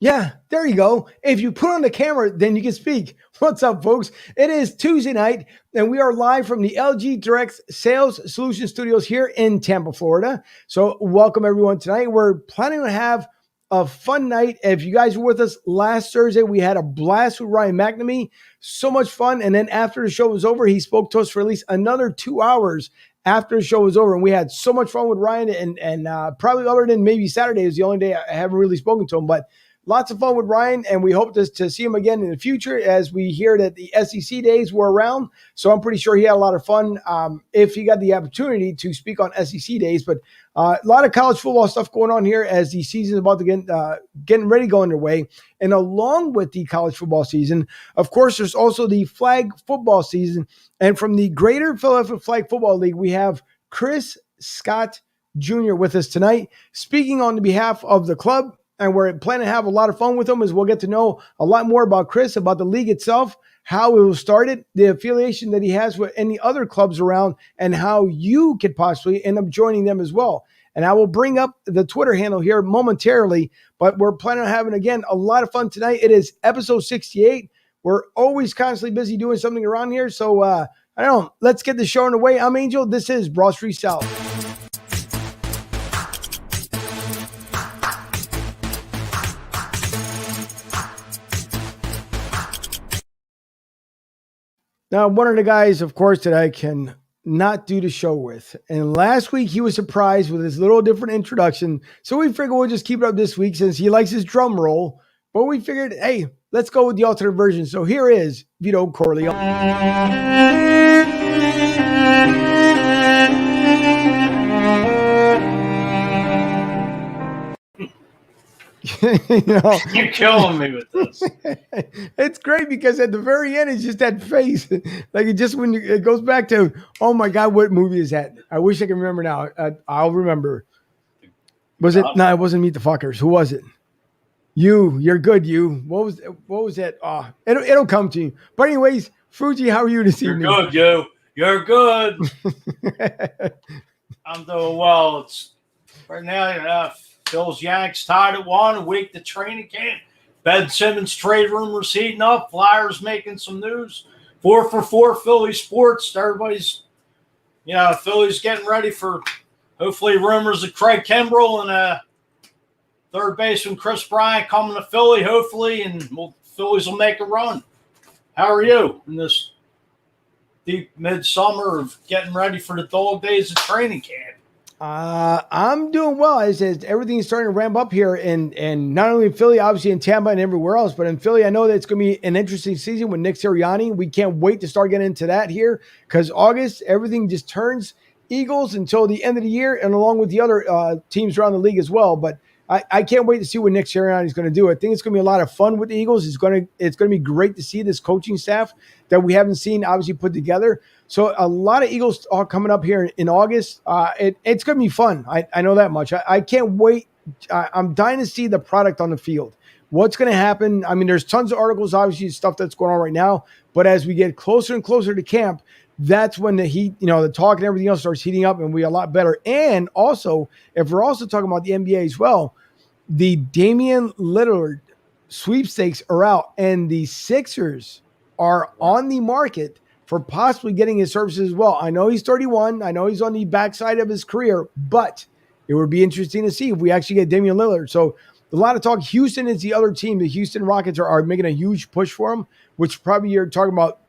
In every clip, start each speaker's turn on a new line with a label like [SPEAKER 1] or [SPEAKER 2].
[SPEAKER 1] Yeah, there you go. If you put on the camera, then you can speak. What's up, folks? It is Tuesday night, and we are live from the LG Direct Sales Solution Studios here in Tampa, Florida. So, welcome everyone tonight. We're planning to have a fun night. If you guys were with us last Thursday, we had a blast with Ryan McNamee. So much fun. And then after the show was over, he spoke to us for at least another 2 hours after the show was over. And we had so much fun with Ryan. And probably other than maybe Saturday is the only day I haven't really spoken to him. But lots of fun with Ryan, and we hope to see him again in the future as we hear that the SEC days were around. So I'm pretty sure he had a lot of fun if he got the opportunity to speak on SEC days. But a lot of college football stuff going on here as the season is about to getting ready to go underway. And along with the college football season, of course, there's also the flag football season. And from the Greater Philadelphia Flag Football League, we have Chris Scott Jr. with us tonight, speaking on the behalf of the club. And we're planning to have a lot of fun with him as we'll get to know a lot more about Chris, about the league itself, how it was started, the affiliation that he has with any other clubs around, and how you could possibly end up joining them as well. And I will bring up the Twitter handle here momentarily, but we're planning on having, again, a lot of fun tonight. It is episode 68. We're always constantly busy doing something around here. So, I don't know. Let's get the show underway. I'm Angel. This is Broad Street South. Now, one of the guys, of course, that I can not do the show with. And last week, he was surprised with his little different introduction. So we figured we'll just keep it up this week since he likes his drum roll. But we figured, hey, let's go with the alternate version. So here is Vito Corleone.
[SPEAKER 2] You're killing me with this.
[SPEAKER 1] It's great because at the very end, it's just that face. Like it goes back to, oh my God, what movie is that? I wish I can remember now. I'll remember. Was it? No, it wasn't Meet the Fuckers. Who was it? You're good. What was that? It'll come to you. But anyways, Fuji, how are you this evening?
[SPEAKER 2] You're good, You're good. I'm doing well. It's right now. Phil's Yanks tied at 1, a week to training camp. Ben Simmons trade rumors heating up. Flyers making some news. 4 for 4 Philly sports. Everybody's, Philly's getting ready for hopefully rumors of Craig Kimbrell and third baseman Chris Bryant coming to Philly, hopefully, and Phillies will make a run. How are you in this deep midsummer of getting ready for the dog days of training camp?
[SPEAKER 1] I'm doing well. As everything is starting to ramp up here, and not only in Philly, obviously in Tampa and everywhere else, but in Philly, I know that it's going to be an interesting season with Nick Sirianni. We can't wait to start getting into that here because August, everything just turns Eagles until the end of the year, and along with the other teams around the league as well. But I can't wait to see what Nick Sirianni is going to do. I think it's going to be a lot of fun with the Eagles. It's going to be great to see this coaching staff that we haven't seen obviously put together. So a lot of Eagles are coming up here in August. It's going to be fun. I know that much. I can't wait. I'm dying to see the product on the field. What's going to happen? I mean, there's tons of articles, obviously, stuff that's going on right now. But as we get closer and closer to camp, that's when the heat, the talk and everything else starts heating up and we're a lot better. And also, if we're also talking about the NBA as well, the Damian Lillard sweepstakes are out and the Sixers are on the market for possibly getting his services as well. I know he's 31. I know he's on the backside of his career, but it would be interesting to see if we actually get Damian Lillard. So a lot of talk. Houston is the other team. The Houston Rockets are making a huge push for him, which probably you're talking about,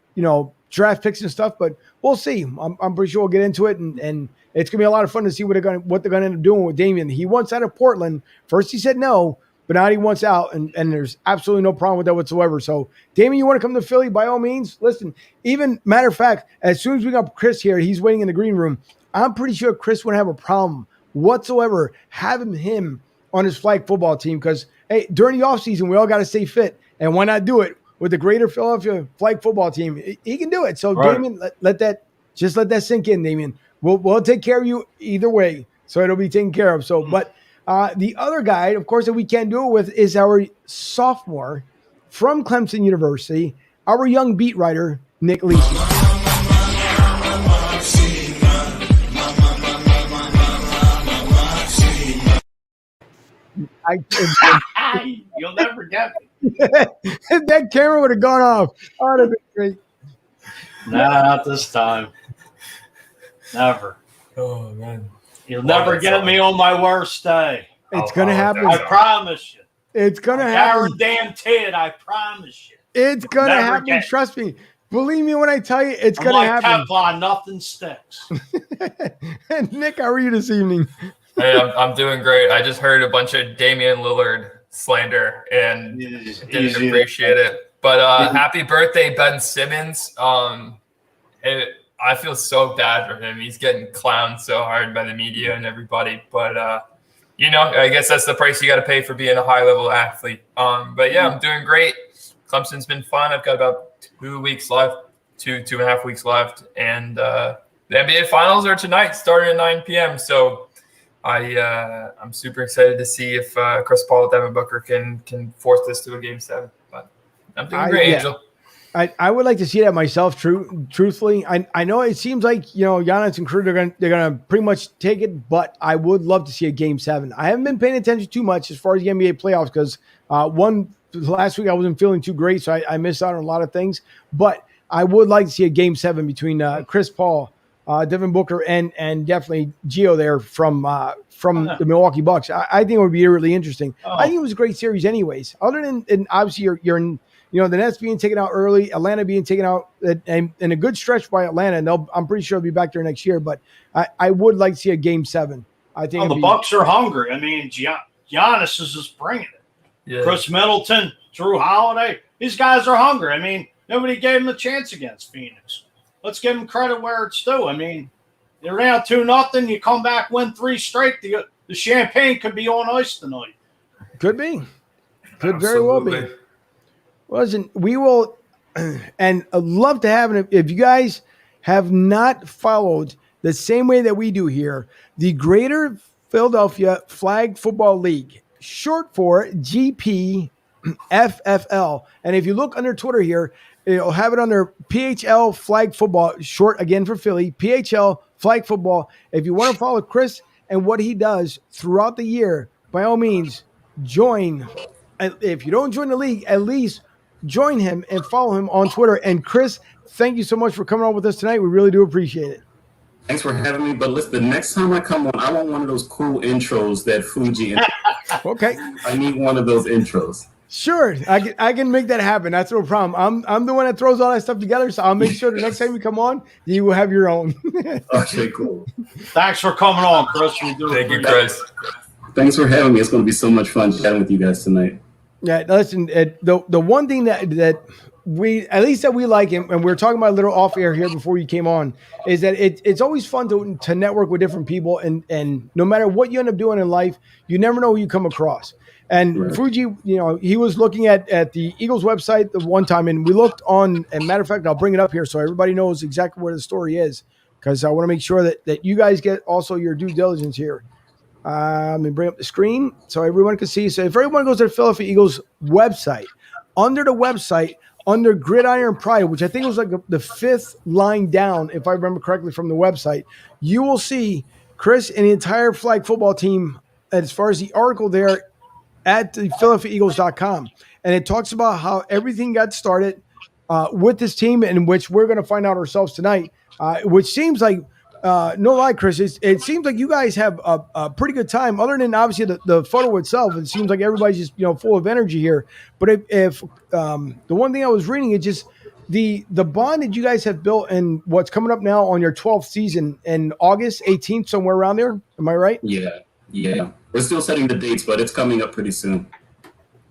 [SPEAKER 1] draft picks and stuff, but we'll see. I'm pretty sure we'll get into it, and it's going to be a lot of fun to see what they're going to end up doing with Damian. He wants out of Portland. First he said no, but now he wants out, and there's absolutely no problem with that whatsoever. So, Damian, you want to come to Philly? By all means, listen. Even, matter of fact, as soon as we got Chris here, he's waiting in the green room. I'm pretty sure Chris wouldn't have a problem whatsoever having him on his flag football team because, hey, during the offseason, we all got to stay fit, and why not do it with the Greater Philadelphia Flag Football Team? He can do it. So, right. Damian, let that sink in, Damian. We'll take care of you either way, so it'll be taken care of. So, but the other guy, of course, that we can't do it with is our sophomore from Clemson University, our young beat writer, Nick Lisi.
[SPEAKER 2] You'll never get me.
[SPEAKER 1] That camera would have gone off. Oh, that'd be great.
[SPEAKER 2] Nah, not this time. Never.
[SPEAKER 3] Oh man.
[SPEAKER 2] You'll never get me on my worst day.
[SPEAKER 1] It's gonna happen.
[SPEAKER 2] I promise you.
[SPEAKER 1] It's gonna happen.
[SPEAKER 2] Guaranteed, I promise you.
[SPEAKER 1] It's gonna happen. Trust me. Believe me when I tell you, it's gonna happen.
[SPEAKER 2] Teflon, nothing sticks.
[SPEAKER 1] Nick, how are you this evening?
[SPEAKER 3] Hey, I'm doing great. I just heard a bunch of Damian Lillard slander and didn't appreciate it. But happy birthday, Ben Simmons. I feel so bad for him. He's getting clowned so hard by the media and everybody. But I guess that's the price you got to pay for being a high-level athlete. But yeah, I'm doing great. Clemson's been fun. I've got about 2 weeks left, two and a half weeks left. And the NBA Finals are tonight, starting at 9 p.m. So I'm super excited to see if Chris Paul and Devin Booker can force this to a Game 7. But I'm doing great, Angel.
[SPEAKER 1] I would like to see that myself. Truthfully, I know it seems like Giannis and crew they're gonna pretty much take it, but I would love to see a Game 7. I haven't been paying attention too much as far as the NBA playoffs because last week I wasn't feeling too great, so I missed out on a lot of things. But I would like to see a Game 7 between Chris Paul, Devin Booker, and definitely Gio there from the Milwaukee Bucks. I think it would be really interesting. I think it was a great series, anyways. Other than obviously you're in. The Nets being taken out early, Atlanta being taken out, and a good stretch by Atlanta. And I'm pretty sure they'll be back there next year. But I would like to see a Game 7. I think
[SPEAKER 2] the Bucks are hungry. I mean, Giannis is just bringing it. Yeah. Chris Middleton, Drew Holiday, these guys are hungry. I mean, nobody gave them a chance against Phoenix. Let's give them credit where it's due. I mean, they're down 2-0. You come back, win 3 straight. The champagne could be on ice tonight.
[SPEAKER 1] Could be. Could very well be. Listen, we will, and I'd love to have it. If you guys have not followed the same way that we do here, the Greater Philadelphia Flag Football League, short for GPFFL. And if you look under Twitter here, it'll have it under PHL Flag Football, short again for Philly, PHL Flag Football. If you want to follow Chris and what he does throughout the year, by all means, join. If you don't join the league, at least join him and follow him on Twitter. And Chris, thank you so much for coming on with us tonight. We really do appreciate it.
[SPEAKER 4] Thanks for having me. But listen, the next time I come on, I want one of those cool intros that Fuji.
[SPEAKER 1] Okay.
[SPEAKER 4] I need one of those intros.
[SPEAKER 1] Sure, I can make that happen. That's no problem. I'm the one that throws all that stuff together, so I'll make sure the next time you come on, you will have your own.
[SPEAKER 4] Okay, cool.
[SPEAKER 2] Thanks for coming on, Chris.
[SPEAKER 3] Thank you, Chris.
[SPEAKER 4] Thanks for having me. It's going to be so much fun chatting with you guys tonight.
[SPEAKER 1] Yeah, listen, the one thing that we, at least that we like, and we were talking about a little off air here before you came on, is that it's always fun to network with different people, and no matter what you end up doing in life, you never know who you come across. And right. Fuji, he was looking at the Eagles website the one time, and we looked on, and matter of fact, I'll bring it up here so everybody knows exactly where the story is, because I want to make sure that you guys get also your due diligence here. Let me bring up the screen so everyone can see. So if everyone goes to the Philadelphia Eagles website, under the website, under Gridiron Pride, which I think was like the 5th line down, if I remember correctly from the website, you will see Chris and the entire flag football team as far as the article there at the PhiladelphiaEagles.com. And it talks about how everything got started with this team, in which we're going to find out ourselves tonight, which seems like, no lie, Chris, it seems like you guys have a pretty good time. Other than obviously the photo itself, it seems like everybody's just full of energy here. But if the one thing I was reading is just the bond that you guys have built, and what's coming up now on your 12th season in August 18th, somewhere around there. Am I right?
[SPEAKER 4] Yeah. We're still setting the dates, but it's coming up pretty soon.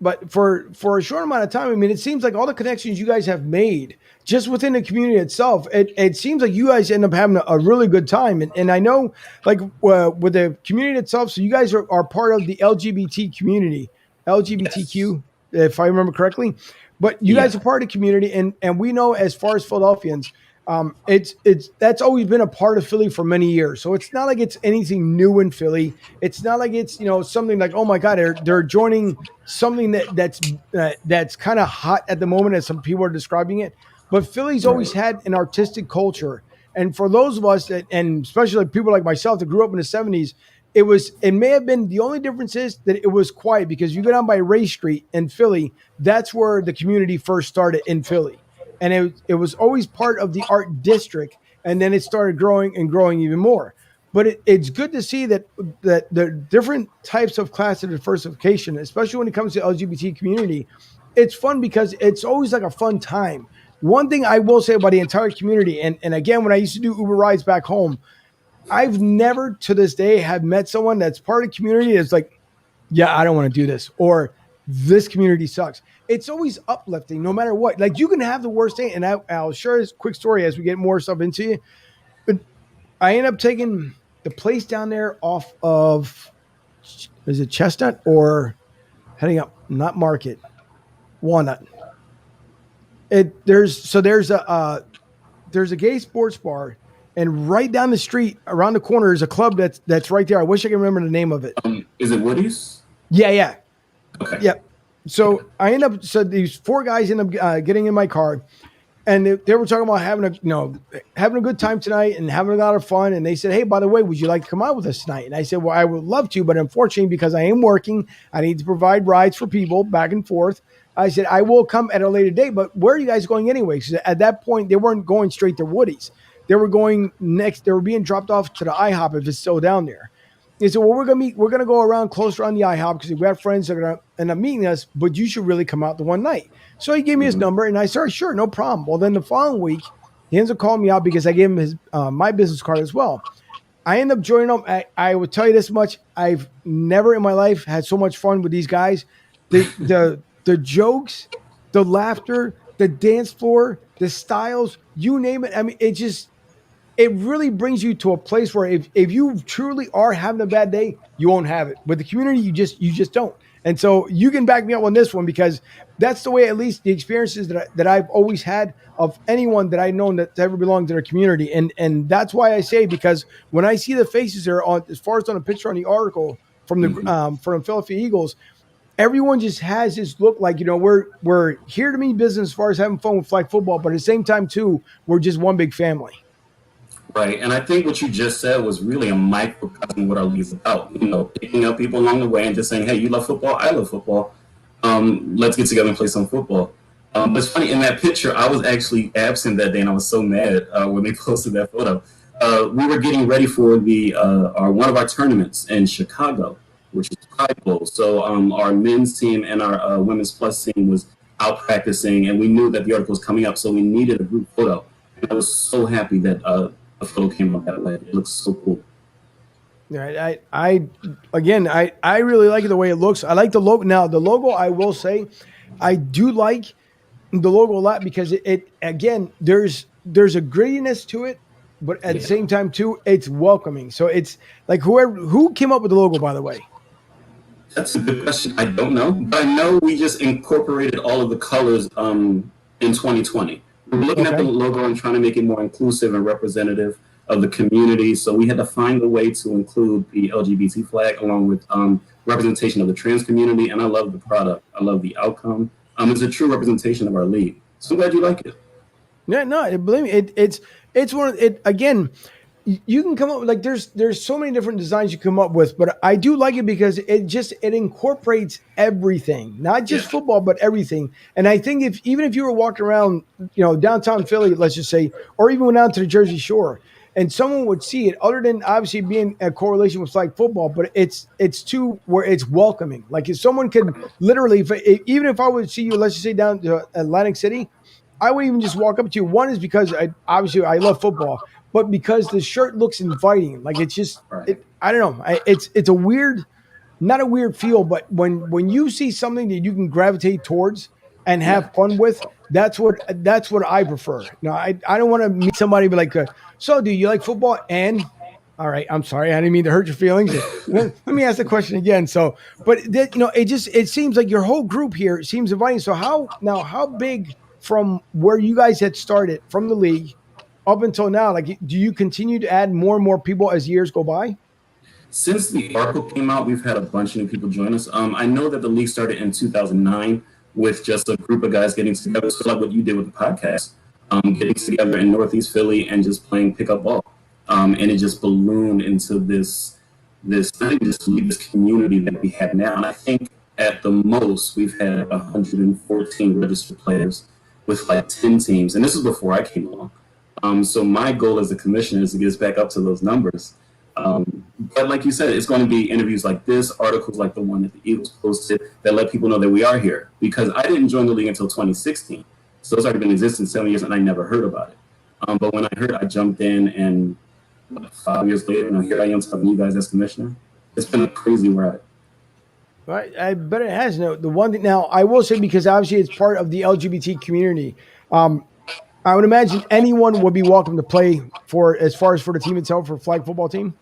[SPEAKER 1] But for a short amount of time, I mean, it seems like all the connections you guys have made just within the community itself, it seems like you guys end up having a really good time. And I know, like, with the community itself, so you guys are part of the LGBT community, LGBTQ, yes, if I remember correctly. But you guys are part of the community, and we know, as far as Philadelphians, that's always been a part of Philly for many years. So it's not like it's anything new in Philly. It's not like it's something like, oh my God, they're joining something that's kind of hot at the moment, as some people are describing it. But Philly's always had an artistic culture, and for those of us and especially like people like myself that grew up in the 70s, it may have been, the only difference is that it was quiet, because you go down by Ray Street in Philly, that's where the community first started in Philly. And it was always part of the art district. And then it started growing and growing even more. But it's good to see that the different types of class diversification, especially when it comes to LGBT community, it's fun because it's always like a fun time. One thing I will say about the entire community, and again, when I used to do Uber rides back home, I've never to this day have met someone that's part of the community that's like, yeah, I don't want to do this, or this community sucks. It's always uplifting no matter what. Like, you can have the worst day, and I'll share this quick story as we get more stuff into you. But I ended up taking the place down there off of, is it Chestnut or heading up, not Market, Walnut. There's a gay sports bar, and right down the street, around the corner, is a club that's right there. I wish I could remember the name of it.
[SPEAKER 4] Is it Woody's?
[SPEAKER 1] Yeah.
[SPEAKER 4] Okay.
[SPEAKER 1] Yeah. So these four guys end up getting in my car, and they were talking about having a good time tonight and having a lot of fun. And they said, hey, by the way, would you like to come out with us tonight? And I said, well, I would love to, but unfortunately, because I am working, I need to provide rides for people back and forth. I said, I will come at a later date, but where are you guys going anyway? Because at that point, they weren't going straight to Woody's. They were going next. They were being dropped off to the IHOP if it's still down there. They said, well, we're going to go around closer on the IHOP because we have friends that are going to end up meeting us, but you should really come out the one night. So he gave me his number, and I said, sure, no problem. Well, then the following week, he ends up calling me out because I gave him his my business card as well. I end up joining them. I would tell you this much. I've never in my life had so much fun with these guys. The jokes, the laughter, the dance floor, the styles, you name it. I mean, it really brings you to a place where if you truly are having a bad day, you won't have it. With the community, you just don't. And so you can back me up on this one, because that's the way, at least the experiences that I've always had of anyone that I've known that's ever belonged to their community. And that's why I say, because when I see the faces there, as far as on a picture on the article from the from Philadelphia Eagles, everyone just has this look like, we're here to mean business as far as having fun with flag football, but at the same time too, we're just one big family.
[SPEAKER 4] Right, and I think what you just said was really a microcosm of what our league is about. Picking up people along the way and just saying, hey, you love football, I love football. Let's get together and play some football. But it's funny, in that picture, I was actually absent that day, and I was so mad when they posted that photo. We were getting ready for one of our tournaments in Chicago, which is Pride Bowl. So our men's team and our women's plus team was out practicing, and we knew that the article was coming up, so we needed a group photo. And I was so happy that a photo came up that way. It looks so cool.
[SPEAKER 1] Yeah, I really like the way it looks. I like the logo. Now, the logo, I will say, I do like the logo a lot, because it again, there's a grittiness to it, but at the same time too, it's welcoming. So it's like, who came up with the logo, by the way?
[SPEAKER 4] That's a good question. I don't know, but I know we just incorporated all of the colors in 2020. We're looking at the logo and trying to make it more inclusive and representative of the community. So we had to find a way to include the LGBT flag along with representation of the trans community. And I love the product. I love the outcome. It's a true representation of our league. So I'm glad you like it. Yeah,
[SPEAKER 1] no, believe me, it's one of it. Again, you can come up with, like, there's so many different designs you come up with, but I do like it because it incorporates everything, not just football, but everything. And I think even if you were walking around, downtown Philly, let's just say, or even went down to the Jersey Shore, and someone would see it, other than obviously being a correlation with flag football, but it's too where it's welcoming. Like, if someone could literally, even if I would see you, let's just say down to Atlantic City, I would even just walk up to you. One is because I love football, but because the shirt looks inviting. Like, it's just, I don't know. It's a weird, not a weird feel, but when you see something that you can gravitate towards and have fun with, that's what I prefer. I don't want to meet somebody and be like, so do you like football? And all right, I'm sorry, I didn't mean to hurt your feelings. Let me ask the question again. So, but it seems like your whole group here seems inviting. So how big from where you guys had started from the league up until now, like, do you continue to add more and more people as years go by?
[SPEAKER 4] Since the article came out, we've had a bunch of new people join us. I know that the league started in 2009 with just a group of guys getting together, so like what you did with the podcast, getting together in Northeast Philly and just playing pickup ball. And it just ballooned into this I think this community that we have now. And I think at the most we've had 114 registered players with like 10 teams, and this is before I came along. So my goal as a commissioner is to get us back up to those numbers. But like you said, it's going to be interviews like this, articles like the one that the Eagles posted that let people know that we are here. Because I didn't join the league until 2016. So it's already been in existence 7 years, and I never heard about it. But when I heard, I jumped in, and 5 years later, here I am talking to you guys as commissioner. It's been a crazy ride.
[SPEAKER 1] Right, I bet it has. No, the one thing now I will say, because obviously it's part of the LGBT community. I would imagine anyone would be welcome to play for, as far as for the team itself, for flag football team.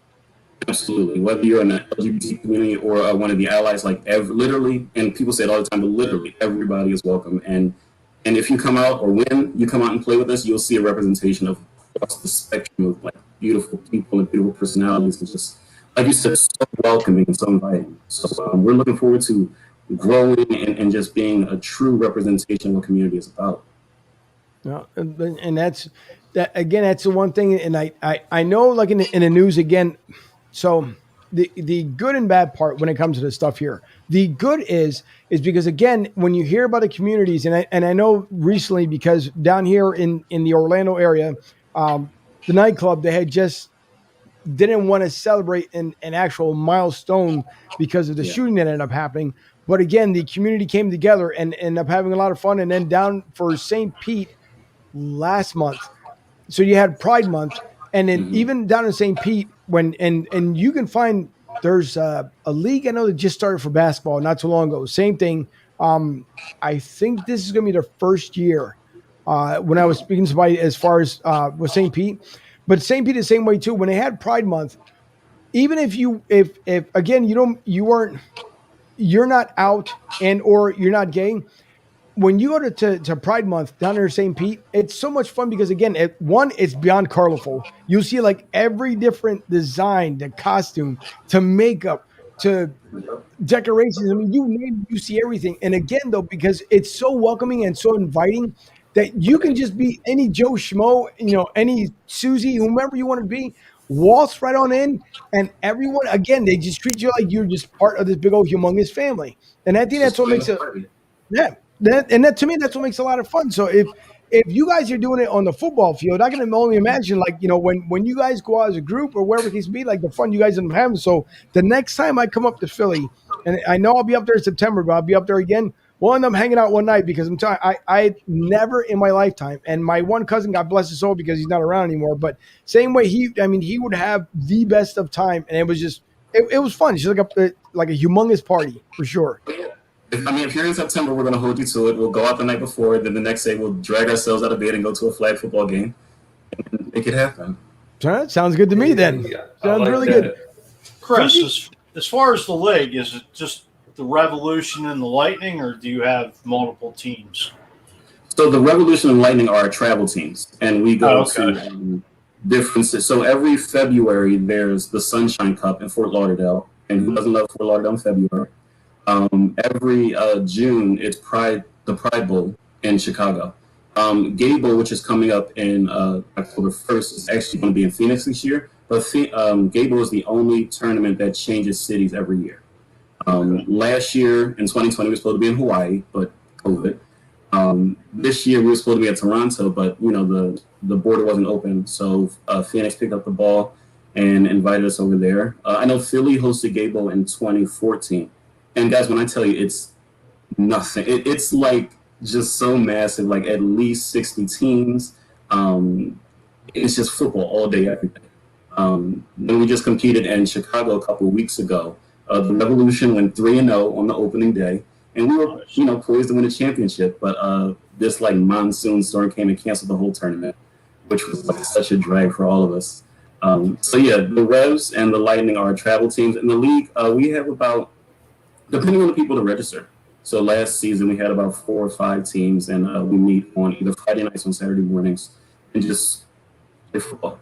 [SPEAKER 4] Absolutely. Whether you're in the LGBT community or one of the allies, like literally, and people say it all the time, but literally everybody is welcome. And if you come out, or when you come out and play with us, you'll see a representation of across the spectrum of like beautiful people and beautiful personalities, and just like you said, so welcoming and so inviting. So we're looking forward to growing and just being a true representation of what community is about.
[SPEAKER 1] No, and that's that again. That's the one thing, and I know, like in the news again. So the good and bad part when it comes to this stuff here. The good is because again, when you hear about the communities, and I know recently, because down here in the Orlando area, the nightclub, they had just didn't want to celebrate an actual milestone because of the shooting that ended up happening. But again, the community came together and ended up having a lot of fun. And then down for St. Pete last month, so you had Pride Month, and then even down in St. Pete, when and you can find there's a league I know that just started for basketball not too long ago. Same thing. I think this is going to be their first year. When I was speaking to somebody as far as with St. Pete, but St. Pete the same way too. When they had Pride Month, even if again you're not out and or you're not gay, when you go to Pride Month down there in St. Pete, it's so much fun because, again, it's beyond colorful. You see like every different design, the costume, to makeup, to decorations. I mean, you see everything. And again, though, because it's so welcoming and so inviting that you can just be any Joe Schmo, any Susie, whomever you want to be, waltz right on in. And everyone, again, they just treat you like you're just part of this big old humongous family. And I think that's what makes it, That to me, that's what makes a lot of fun. So if you guys are doing it on the football field, I can only imagine, like, when you guys go out as a group or wherever it needs to be, like the fun you guys end up having. So the next time I come up to Philly, and I know I'll be up there in September, but I'll be up there again, we'll end up hanging out one night, because I'm telling you, I never in my lifetime, and my one cousin, God bless his soul, because he's not around anymore, but same way he would have the best of time, and it was just, it was fun. It's just like a humongous party for sure.
[SPEAKER 4] If you're in September, we're going to hold you to it. We'll go out the night before, then the next day we'll drag ourselves out of bed and go to a flag football game and make it happen.
[SPEAKER 1] Sounds good to me then. Sounds really good.
[SPEAKER 2] Chris, as far as the league, is it just the Revolution and the Lightning, or do you have multiple teams?
[SPEAKER 4] So the Revolution and Lightning are our travel teams, and we go to differences. So every February, there's the Sunshine Cup in Fort Lauderdale, and who doesn't love Fort Lauderdale in February? Every June, it's the Pride Bowl in Chicago. Gay Bowl, which is coming up in October 1st, is actually going to be in Phoenix this year. But Gay Bowl is the only tournament that changes cities every year. Last year, in 2020, we were supposed to be in Hawaii, but COVID. This year, we were supposed to be at Toronto, but the border wasn't open. So Phoenix picked up the ball and invited us over there. I know Philly hosted Gay Bowl in 2014. And guys, when I tell you, it's nothing. It's like just so massive, like at least 60 teams. It's just football all day, every day. Then we just competed in Chicago a couple of weeks ago. The Revolution went 3-0 on the opening day, and we were, poised to win a championship. But this like monsoon storm came and canceled the whole tournament, which was like such a drag for all of us. So yeah, the Revs and the Lightning are our travel teams. In the league, we have about, depending on the people to register. So last season we had about 4 or 5 teams, and we meet on either Friday nights or Saturday mornings and just play football.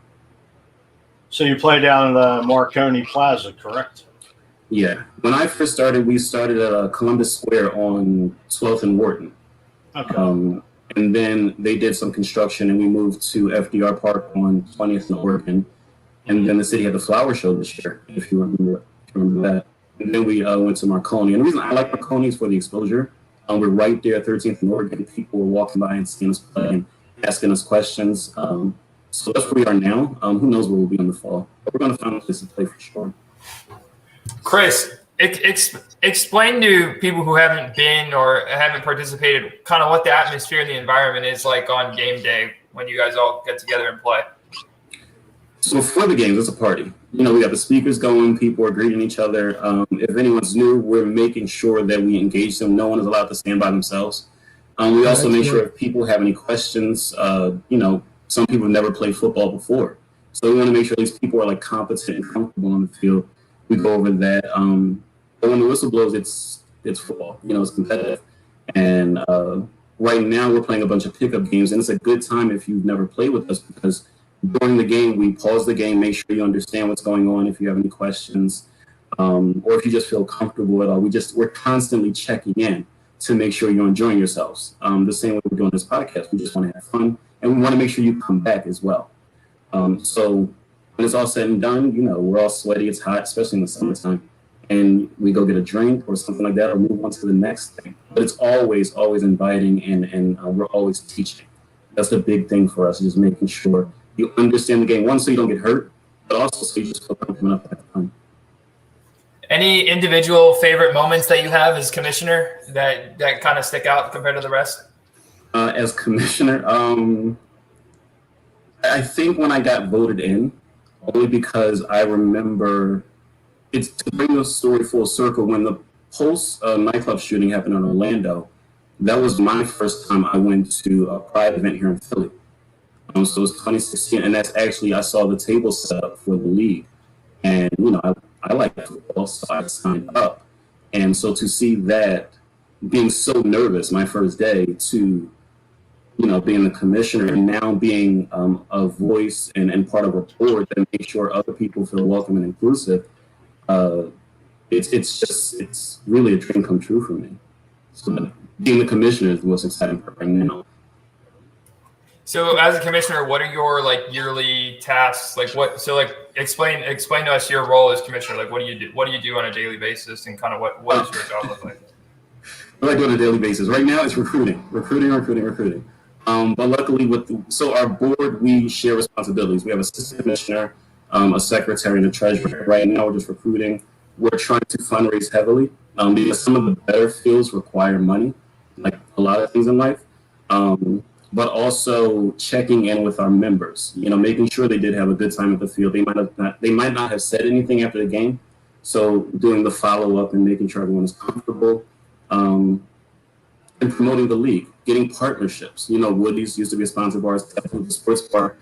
[SPEAKER 2] So you play down at Marconi Plaza, correct?
[SPEAKER 4] Yeah. When I first started, we started at Columbus Square on 12th and Wharton.
[SPEAKER 2] Okay.
[SPEAKER 4] And then they did some construction, and we moved to FDR Park on 20th and Oregon. And then the city had the flower show this year, if you remember that. And then we went to Marconi. And the reason I like Marconi is for the exposure. We're right there at 13th and Oregon. People were walking by and seeing us play and asking us questions. So that's where we are now. Who knows where we'll be in the fall? But we're going to find a place to play for sure.
[SPEAKER 3] Chris, explain to people who haven't been or haven't participated kind of what the atmosphere and the environment is like on game day when you guys all get together and play.
[SPEAKER 4] So before the games, it's a party. We got the speakers going. People are greeting each other. If anyone's new, we're making sure that we engage them. No one is allowed to stand by themselves. We also make sure if people have any questions, some people have never played football before. So we want to make sure these people are like competent and comfortable on the field. We go over that. But when the whistle blows, it's football. It's competitive. And right now we're playing a bunch of pickup games, and it's a good time if you've never played with us because during the game, we pause the game, make sure you understand what's going on if you have any questions, or if you just feel comfortable at all. We're constantly checking in to make sure you're enjoying yourselves. The same way we're doing this podcast. We just want to have fun, and we want to make sure you come back as well. So when it's all said and done, we're all sweaty, it's hot, especially in the summertime, and we go get a drink or something like that or move on to the next thing. But it's always inviting, and we're always teaching. That's the big thing for us, is just making sure you understand the game, one, so you don't get hurt, but also so you just feel coming up at the time.
[SPEAKER 3] Any individual favorite moments that you have as commissioner that kind of stick out compared to the rest?
[SPEAKER 4] As commissioner, I think when I got voted in, only because I remember, it's to bring the story full circle, when the Pulse nightclub shooting happened in Orlando, that was my first time I went to a Pride event here in Philly. So it was 2016, and that's actually, I saw the table set up for the league. And, I like football, so I signed up. And so to see that, being so nervous my first day, to, being the commissioner and now being a voice and part of a board that makes sure other people feel welcome and inclusive, it's really a dream come true for me. So being the commissioner is the most exciting part right now.
[SPEAKER 3] So as a commissioner, what are your yearly tasks? Explain to us your role as commissioner. Like, what do you do? What do you do on a daily basis, and kind of what does your job look like?
[SPEAKER 4] What I do on a daily basis right now is recruiting. But luckily so our board, we share responsibilities. We have assistant commissioner, a secretary, and a treasurer. Right now we're just recruiting. We're trying to fundraise heavily because some of the better fields require money, like a lot of things in life. But also checking in with our members, making sure they did have a good time at the field. They might not have said anything after the game. So doing the follow-up and making sure everyone is comfortable, and promoting the league, getting partnerships. Woody's used to be a sponsor of ours, the sports bar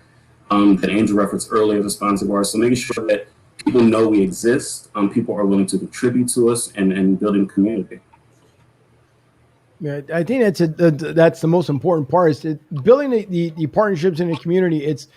[SPEAKER 4] that Andrew referenced earlier is a sponsor of ours. So making sure that people know we exist, people are willing to contribute to us and building community.
[SPEAKER 1] Yeah, I think that's the most important part, is building the partnerships in the community. It's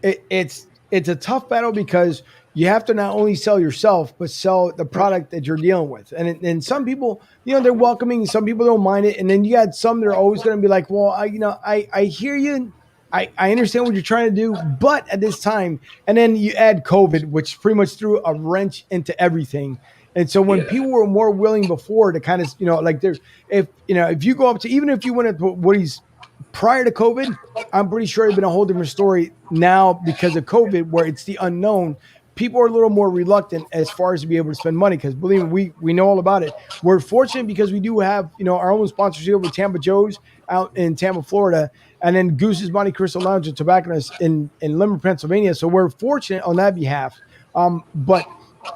[SPEAKER 1] a tough battle because you have to not only sell yourself, but sell the product that you're dealing with. And some people, they're welcoming. Some people don't mind it. And then you got some that are always going to be like, well, I hear you. I understand what you're trying to do, but at this time, and then you add COVID, which pretty much threw a wrench into everything. And so when people were more willing before to kind of, if you go up to, even if you went up to Woody's prior to COVID, I'm pretty sure it'd been a whole different story now because of COVID, where it's the unknown. People are a little more reluctant as far as to be able to spend money, because believe me, we know all about it. We're fortunate because we do have, our own sponsors here with Tampa Joe's out in Tampa, Florida, and then Goose's Monte Cristo Lounge and Tobacconist in Limerick, Pennsylvania. So we're fortunate on that behalf. And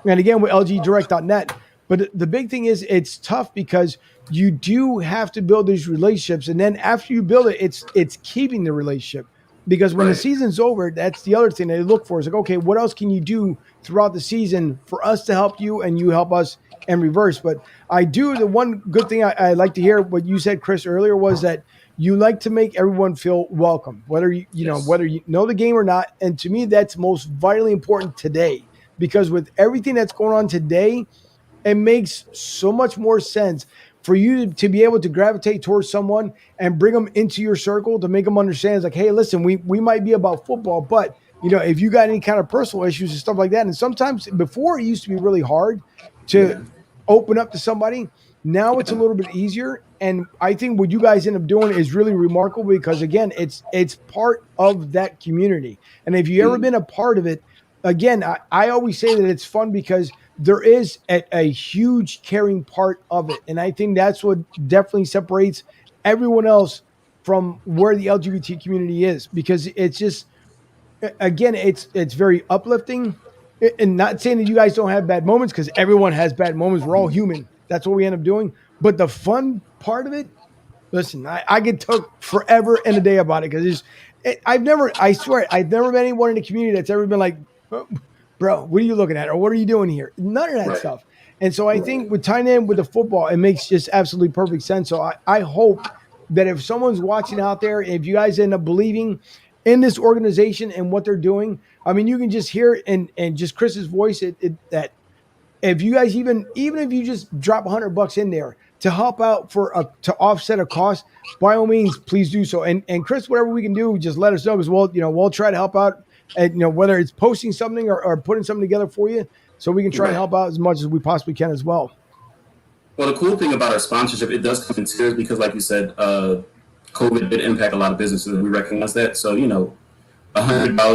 [SPEAKER 1] again, with LGdirect.net. But the big thing is it's tough because you do have to build these relationships. And then after you build it, it's keeping the relationship. Because when the season's over, that's the other thing they look for. Is like, okay, what else can you do throughout the season for us to help you and you help us in reverse? But the one good thing I like to hear, what you said, Chris, earlier, was that you like to make everyone feel welcome, whether you know the game or not. And to me, that's most vitally important today. Because with everything that's going on today, it makes so much more sense for you to be able to gravitate towards someone and bring them into your circle to make them understand. It's like, hey, listen, we might be about football, but if you got any kind of personal issues and stuff like that. And sometimes before it used to be really hard to open up to somebody. Now it's a little bit easier. And I think what you guys end up doing is really remarkable because again, it's part of that community. And if you've ever been a part of it, again, I always say that it's fun because there is a huge caring part of it. And I think that's what definitely separates everyone else from where the LGBT community is, because it's just, again, it's very uplifting. And not saying that you guys don't have bad moments, because everyone has bad moments. We're all human. That's what we end up doing. But the fun part of it, listen, I could talk forever and a day about it, because I swear, I've never met anyone in the community that's ever been like, oh, bro, what are you looking at? Or what are you doing here? None of that stuff. And so I think with tying in with the football, it makes just absolutely perfect sense. So I hope that if someone's watching out there, if you guys end up believing in this organization and what they're doing, I mean, you can just hear and just Chris's voice that if you guys even if you just drop $100 in there to help out to offset a cost, by all means, please do so. And Chris, whatever we can do, just let us know, because we'll try to help out. And whether it's posting something or putting something together for you, so we can try and help out as much as we possibly can as well.
[SPEAKER 4] Well, the cool thing about our sponsorship, it does come in tiers because, like you said, COVID did impact a lot of businesses, and we recognize that. So, $100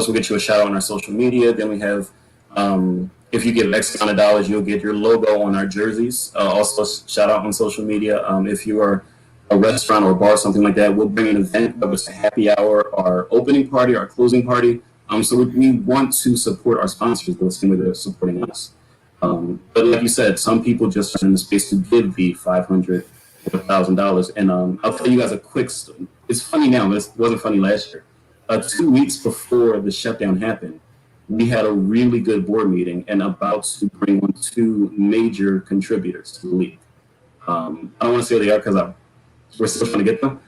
[SPEAKER 4] will get you a shout out on our social media. Then we have, if you give X amount of dollars, you'll get your logo on our jerseys. Also, shout out on social media. If you are a restaurant or a bar, something like that, we'll bring an event, whether it's a happy hour, our opening party, our closing party. So we want to support our sponsors, the same way they're supporting us. But like you said, some people just are in the space to give the $500 or $1,000. And I'll tell you guys a quick story. It's funny now, but it wasn't funny last year. 2 weeks before the shutdown happened, we had a really good board meeting and about to bring on 2 major contributors to the league. I don't want to say who they are because we're still trying to get them.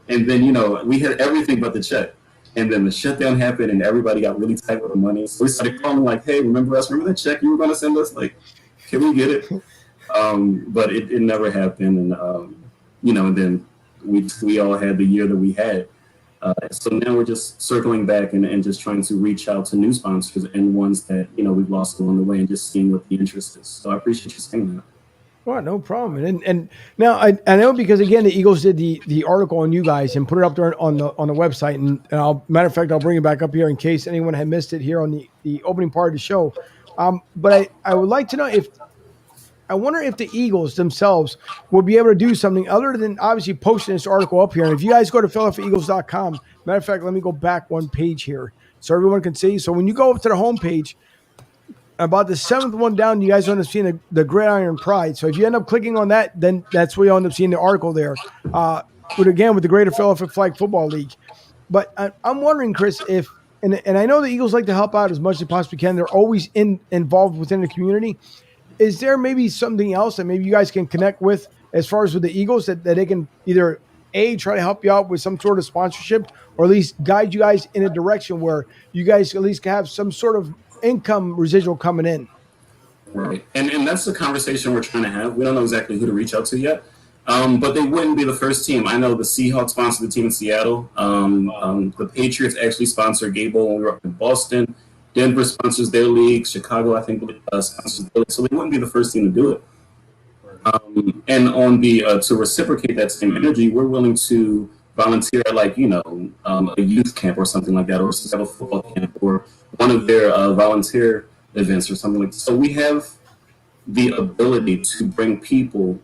[SPEAKER 4] And then, we had everything but the check. And then the shutdown happened and everybody got really tight with the money. So we started calling like, hey, remember us? Remember that check you were going to send us? Like, can we get it? But it never happened. And, and then we all had the year that we had. So now we're just circling back and just trying to reach out to new sponsors and ones that, we've lost along the way and just seeing what the interest is. So I appreciate you saying that.
[SPEAKER 1] Well, no problem. And now I know, because again, the Eagles did the article on you guys and put it up there on the website. And matter of fact, I'll bring it back up here in case anyone had missed it here on the opening part of the show. But I would like to know I wonder if the Eagles themselves will be able to do something other than obviously posting this article up here. And if you guys go to PhiladelphiaEagles.com, matter of fact, let me go back one page here so everyone can see. So when you go up to the homepage, about the 7th one down, you guys end up seeing the Gridiron Pride. So if you end up clicking on that, then that's where you end up seeing the article there. But again, with the Greater Philadelphia Flag Football League. But I'm wondering, Chris, and I know the Eagles like to help out as much as they possibly can. They're always involved within the community. Is there maybe something else that maybe you guys can connect with as far as with the Eagles that they can either try to help you out with some sort of sponsorship, or at least guide you guys in a direction where you guys at least have some sort of income residual coming in?
[SPEAKER 4] Right. And that's the conversation we're trying to have. We don't know exactly who to reach out to yet. But they wouldn't be the first team. I know the Seahawks sponsor the team in Seattle. The Patriots actually sponsor Gable when we were up in Boston. Denver sponsors their league. Chicago, I think, sponsors their league. So they wouldn't be the first team to do it. And on the to reciprocate that same energy, we're willing to volunteer at a youth camp or something like that, or a football camp, or one of their volunteer events or something like that. So we have the ability to bring people,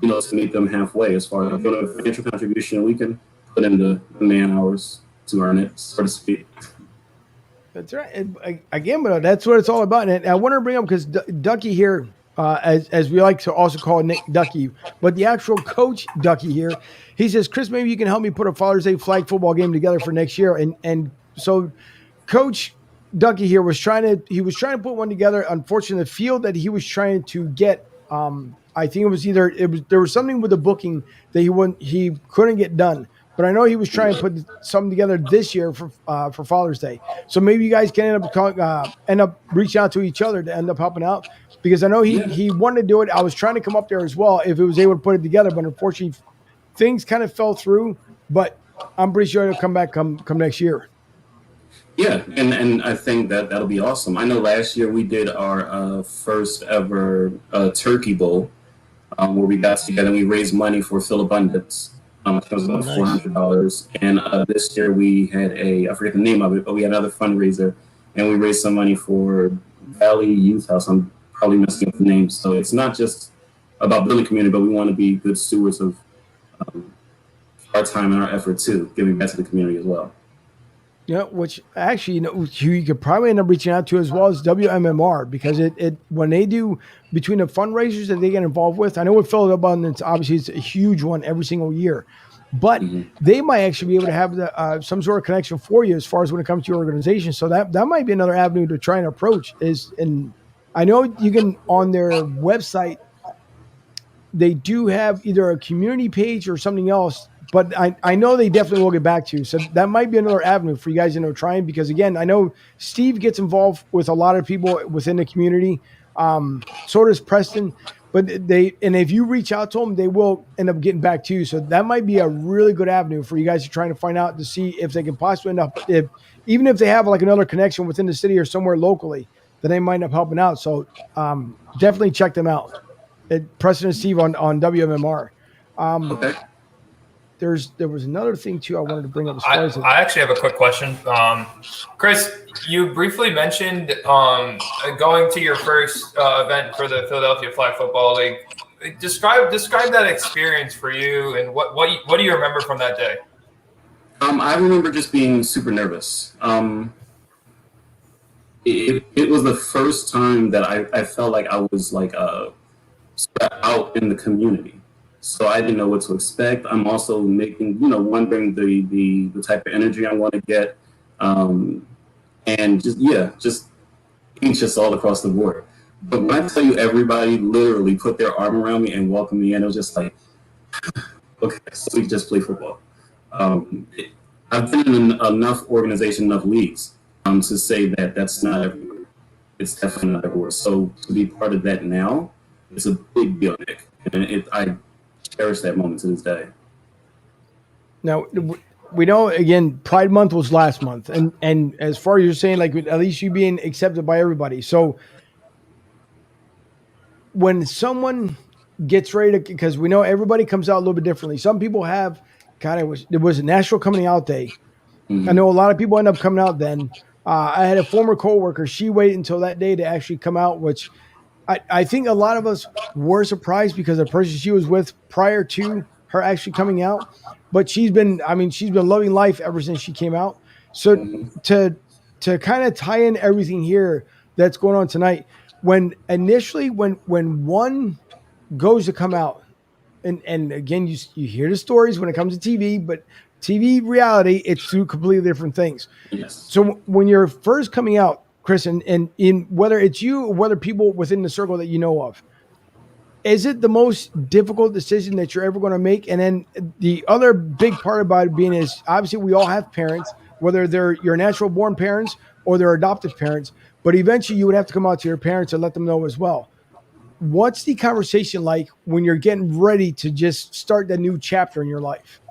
[SPEAKER 4] to meet them halfway as far as a financial contribution. We can put in the man hours to earn it, so to speak.
[SPEAKER 1] That's right. And again, but that's what it's all about. And I want to bring up, because Ducky here, as we like to also call Nick Ducky, but the actual coach Ducky here, he says, Chris, maybe you can help me put a Father's Day flag football game together for next year. And so Coach Ducky here was trying to put one together. Unfortunately, the field that he was trying to get, I think there was something with the booking that he couldn't get done. But I know he was trying to put something together this year for Father's Day. So maybe you guys can end up reaching out to each other to end up helping out, because I know he wanted to do it. I was trying to come up there as well if it was able to put it together, but unfortunately things kind of fell through. But I'm pretty sure it'll come back come next year.
[SPEAKER 4] Yeah, and I think that that'll be awesome. I know last year we did our first ever turkey bowl, where we got together and we raised money for Phil Abundance. It was about $400. And this year we had I forget the name of it, but we had another fundraiser and we raised some money for Valley Youth House. I'm probably messing up the name. So it's not just about building community, but we want to be good stewards of our time and our effort too, giving back to the community as well.
[SPEAKER 1] Yeah, which actually, you could probably end up reaching out to as well as WMMR, because it when they do between the fundraisers that they get involved with, I know with Phil Abundance, obviously it's a huge one every single year, but they might actually be able to have some sort of connection for you as far as when it comes to your organization. So that might be another avenue to try and approach and I know you can, on their website, they do have either a community page or something else, but I know they definitely will get back to you. So that might be another avenue for you guys to trying, because again, I know Steve gets involved with a lot of people within the community. So does Preston, but if you reach out to them, they will end up getting back to you. So that might be a really good avenue for you guys to trying to find out to see if they can possibly end up, even if they have like another connection within the city or somewhere locally, then they might end up helping out. So definitely check them out. Preston and Steve on WMMR.
[SPEAKER 4] Okay.
[SPEAKER 1] There was another thing too I wanted to bring up. As far as
[SPEAKER 3] I actually have a quick question. Chris, you briefly mentioned going to your first event for the Philadelphia Flag Football League. Describe that experience for you, and what do you remember from that day?
[SPEAKER 4] I remember just being super nervous. It was the first time that I felt like I was like spread out in the community. So I didn't know what to expect. I'm also wondering the type of energy I want to get, and just anxious all across the board. But when I tell you, everybody literally put their arm around me and welcomed me in, it was just like, okay, so we just play football. I've been in enough organizations, enough leagues, to say that that's not everywhere. It's definitely not everywhere. So to be part of that now, it's a big deal, Nick, and I cherish that moment to this day.
[SPEAKER 1] Now, we know, again, Pride Month was last month. And as far as you're saying, like, at least you being accepted by everybody. So when someone gets ready to, because we know everybody comes out a little bit differently. Some people have, it was a National Coming Out Day. I know a lot of people end up coming out then. I had a former coworker. She waited until that day to actually come out, which I think a lot of us were surprised because the person she was with prior to her actually coming out, but she's been loving life ever since she came out. So to kind of tie in everything here that's going on tonight, when one goes to come out, and again, you hear the stories when it comes to TV, but TV reality, it's two completely different things.
[SPEAKER 4] Yes.
[SPEAKER 1] So when you're first coming out, Chris, and in whether it's you or whether people within the circle that you know of, is it the most difficult decision that you're ever going to make? And then the other big part about it being is, obviously we all have parents, whether they're your natural born parents or they're adoptive parents, but eventually you would have to come out to your parents and let them know as well. What's the conversation like when you're getting ready to just start that new chapter in your life?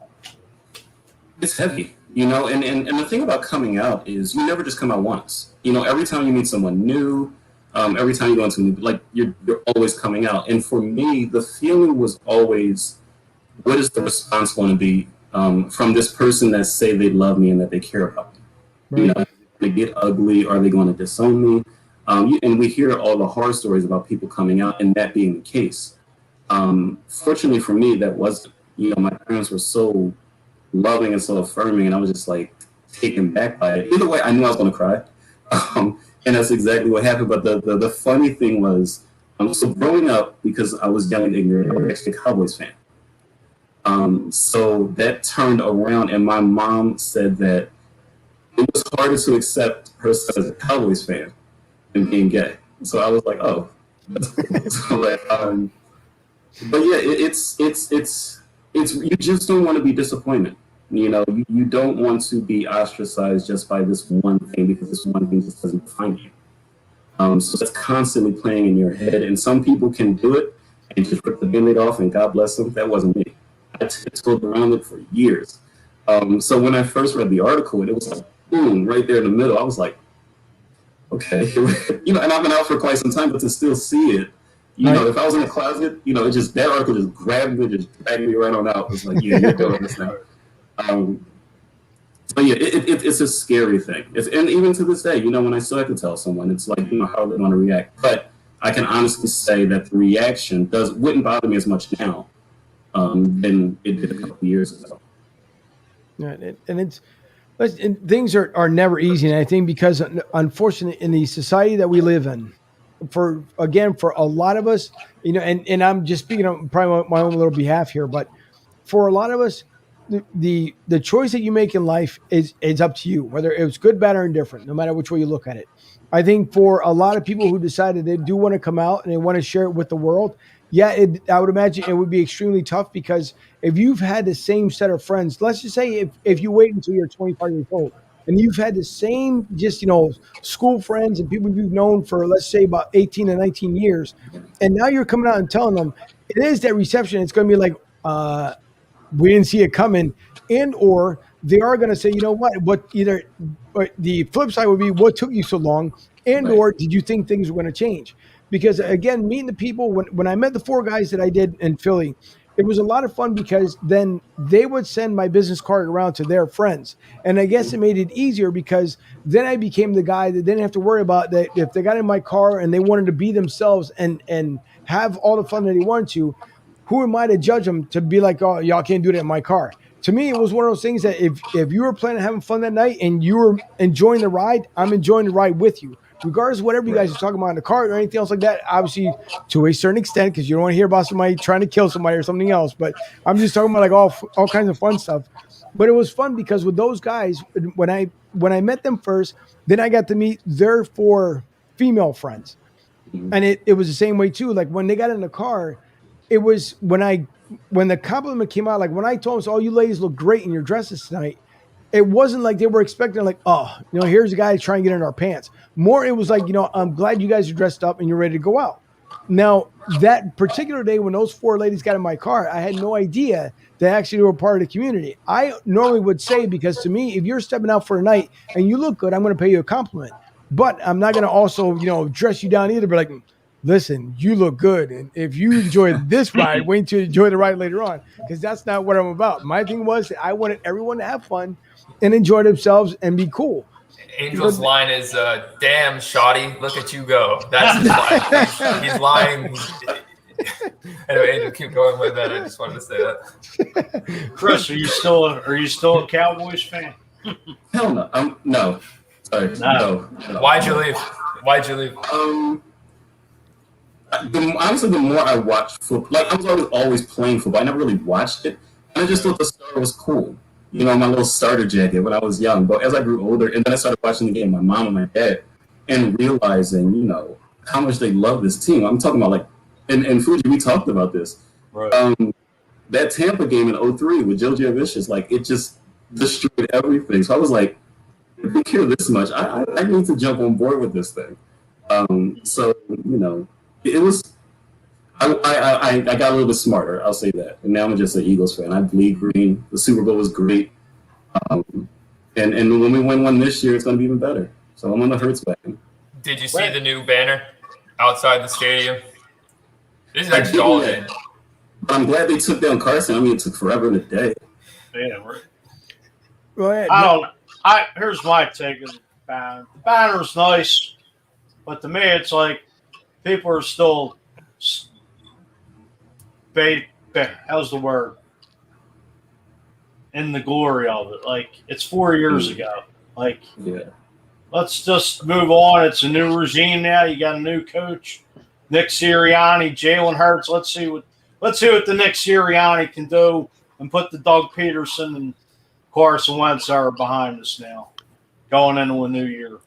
[SPEAKER 4] It's heavy, and the thing about coming out is you never just come out once. Every time you meet someone new, every time you go into you're always coming out. And for me, the feeling was always, what is the response going to be from this person that say they love me and that they care about me? Right. They get ugly, are they going to disown me? And we hear all the horror stories about people coming out and that being the case. Fortunately for me, that wasn't. My parents were so loving and so affirming, and I was just like taken back by it. Either way, I knew I was going to cry. And that's exactly what happened. But the funny thing was, so growing up, because I was young and ignorant, I was actually a Cowboys fan. So that turned around, and my mom said that it was harder to accept herself as a Cowboys fan than being gay. So I was like, oh. But yeah, it's you just don't want to be disappointed. You don't want to be ostracized just by this one thing, because this one thing just doesn't define you. So that's constantly playing in your head. And some people can do it and just rip the Band-Aid off, and God bless them. That wasn't me. I tiptoed around it for years. So when I first read the article, it was like, boom, right there in the middle. I was like, okay, and I've been out for quite some time, but to still see it, if I was in the closet, it just that article just grabbed me, just dragged me right on out. It's like, yeah, you're doing this now. But yeah, it's a scary thing. And even to this day, when I still have to tell someone, it's like, how they want to react. But I can honestly say that the reaction wouldn't bother me as much now than it did a couple of years ago.
[SPEAKER 1] Yeah, and things are never easy. And I think because, unfortunately, in the society that we live in, for a lot of us, and I'm just speaking on probably my own little behalf here, but for a lot of us, the choice that you make in life is up to you, whether it was good, bad, or indifferent, no matter which way you look at it. I think for a lot of people who decided they do want to come out and they want to share it with the world, I would imagine it would be extremely tough, because if you've had the same set of friends, let's just say if you wait until you're 25 years old and you've had the same school friends and people you've known for, let's say, about 18 to 19 years, and now you're coming out and telling them, it is that reception. It's going to be like, we didn't see it coming, or they are going to say, but the flip side would be, what took you so long, or did you think things were going to change? Because again, meeting the people, when I met the 4 guys that I did in Philly, it was a lot of fun, because then they would send my business card around to their friends. And I guess it made it easier, because then I became the guy that didn't have to worry about that. If they got in my car and they wanted to be themselves and have all the fun that they wanted to, who am I to judge them to be like, oh, y'all can't do that in my car? To me, it was one of those things that if you were planning on having fun that night and you were enjoying the ride, I'm enjoying the ride with you. Regardless of whatever you guys are talking about in the car or anything else like that, obviously to a certain extent, because you don't want to hear about somebody trying to kill somebody or something else. But I'm just talking about like all kinds of fun stuff. But it was fun because with those guys, when I met them first, then I got to meet their 4 female friends. And it was the same way too. Like when they got in the car, it was when the compliment came out, like when I told them, so, oh, you ladies look great in your dresses tonight, it wasn't like they were expecting like, oh, here's a guy trying to get in our pants. More, it was like, I'm glad you guys are dressed up and you're ready to go out. Now, that particular day when those 4 ladies got in my car, I had no idea they actually were part of the community. I normally would say, because to me, if you're stepping out for a night and you look good, I'm going to pay you a compliment. But I'm not going to also, dress you down either. But like, listen, you look good. And if you enjoy this ride, wait until you enjoy the ride later on, because that's not what I'm about. My thing was that I wanted everyone to have fun and enjoy themselves and be cool.
[SPEAKER 3] Angel's line is, damn, shoddy, look at you go. That's his line. He's lying. Anyway, Angel, keep going with that. I just wanted to say that.
[SPEAKER 2] Chris, are you still a Cowboys fan?
[SPEAKER 4] Hell no. No. Sorry. No.
[SPEAKER 3] Why'd you leave?
[SPEAKER 4] Honestly, the more I watched football, like I was always playing football. I never really watched it, and I just thought the starter was cool. My little starter jacket when I was young. But as I grew older, and then I started watching the game, my mom and my dad, and realizing, how much they love this team. I'm talking about like, and Fuji, we talked about this.
[SPEAKER 2] Right.
[SPEAKER 4] That Tampa game in 2003 with Joe Giovicius, like it just destroyed everything. So I was like, if we care this much, I need to jump on board with this thing. So it was. I got a little bit smarter. I'll say that, and now I'm just an Eagles fan. I bleed green. The Super Bowl was great, and when we win one this year, it's going to be even better. So I'm on the Hurts wagon.
[SPEAKER 3] Did you see the new banner outside the stadium? This is actually all in.
[SPEAKER 4] But I'm glad they took down Carson. I mean, it took forever and a day.
[SPEAKER 2] Yeah, right.
[SPEAKER 1] Go ahead.
[SPEAKER 2] Here's my take on the banner. The banner's nice, but to me, it's like people are still. How's the word? In the glory of it. Like, it's 4 years ago. Like, let's just move on. It's a new regime now. You got a new coach, Nick Sirianni, Jalen Hurts. Let's see what the Nick Sirianni can do and put the Doug Peterson and Carson Wentz are behind us now, going into a new year.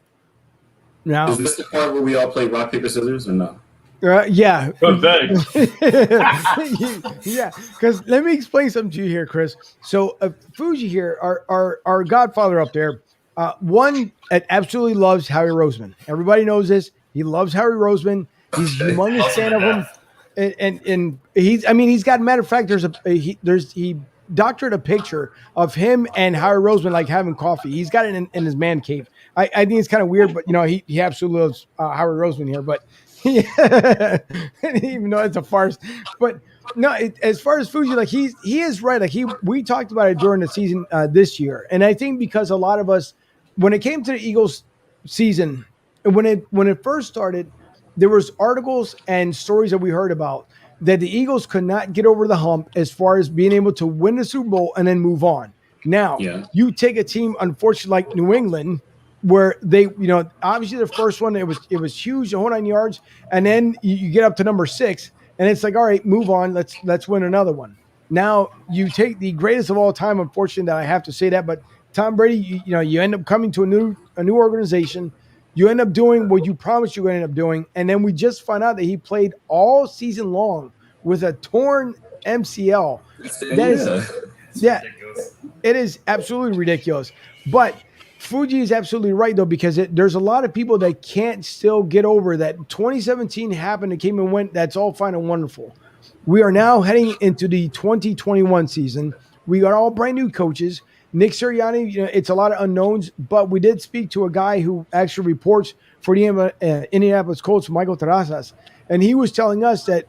[SPEAKER 1] Now,
[SPEAKER 4] is this the part where we all play rock, paper, scissors, or no?
[SPEAKER 1] Yeah.
[SPEAKER 2] Good
[SPEAKER 1] Yeah, because let me explain something to you here, Chris. So Fuji here, our godfather up there, one that absolutely loves Howie Roseman. Everybody knows this. He loves Howie Roseman. He's a humongous fan of him. And he's got, matter of fact, he doctored a picture of him and Howard Roseman like having coffee. He's got it in his man cave. I think it's kind of weird, but he absolutely loves Howard Roseman here. But even though it's a farce, but no, as far as Fuji, like he is right. Like we talked about it during the season this year, and I think because a lot of us, when it came to the Eagles season, when it first started, there was articles and stories that we heard about that the Eagles could not get over the hump as far as being able to win the Super Bowl and then move on. Now, you take a team, unfortunately, like New England, where they, obviously the first one, it was huge, the whole 9 yards, and then you get up to number 6, and it's like, all right, move on, let's win another one. Now, you take the greatest of all time, unfortunately, that I have to say that, but Tom Brady, you end up coming to a new organization. You end up doing what you promised you were going to end up doing, and then we just find out that he played all season long with a torn MCL. It is absolutely ridiculous. But Fuji is absolutely right, though, because there's a lot of people that can't still get over that 2017 happened, it came and went. That's all fine and wonderful. We are now heading into the 2021 season. We got all brand new coaches. Nick Sirianni, it's a lot of unknowns, but we did speak to a guy who actually reports for the Indianapolis Colts, Michael Terrazas, and he was telling us that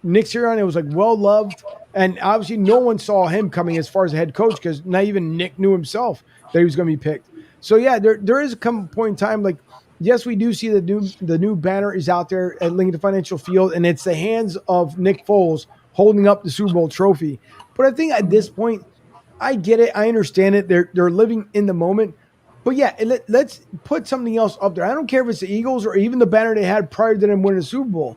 [SPEAKER 1] Nick Sirianni was like well loved, and obviously no one saw him coming as far as a head coach because not even Nick knew himself that he was going to be picked. So yeah, there is a point in time, like yes, we do see the new banner is out there at Lincoln Financial Field, and it's the hands of Nick Foles holding up the Super Bowl trophy. But I think at this point, I get it. I understand it. They're living in the moment. But yeah, let's put something else up there. I don't care if it's the Eagles or even the banner they had prior to them winning the Super Bowl.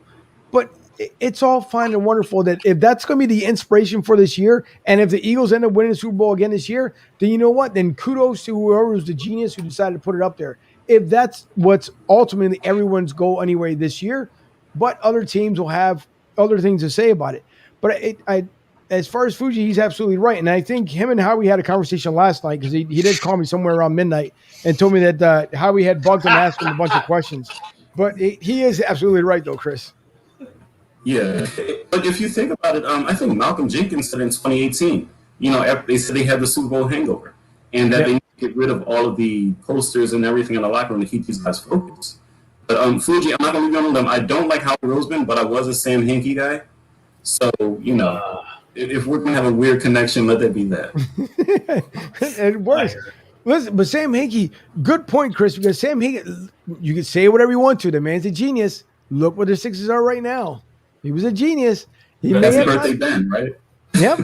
[SPEAKER 1] But it's all fine and wonderful that if that's going to be the inspiration for this year, and if the Eagles end up winning the Super Bowl again this year, then you know what? Then kudos to whoever was the genius who decided to put it up there. If that's what's ultimately everyone's goal anyway this year, but other teams will have other things to say about it. But as far as Fuji, he's absolutely right. And I think him and Howie had a conversation last night because he did call me somewhere around midnight and told me that Howie had bugged him, asking a bunch of questions. But he is absolutely right, though, Chris.
[SPEAKER 4] Yeah. But if you think about it, I think Malcolm Jenkins said in 2018, they said they had the Super Bowl hangover and that they need to get rid of all of the posters and everything in the locker room to keep these guys focused. But Fuji, I'm not going to leave you on them. I don't like Howard Roseman, but I was a Sam Hinkie guy. So, if we're going to have a weird connection, let that be that.
[SPEAKER 1] It works. Listen, but Sam Hinkie, good point, Chris, because Sam Hinkie, you can say whatever you want to. The man's a genius. Look what the Sixers are right now. He was a genius.
[SPEAKER 4] That's the birthday Ben, right?
[SPEAKER 1] Yep.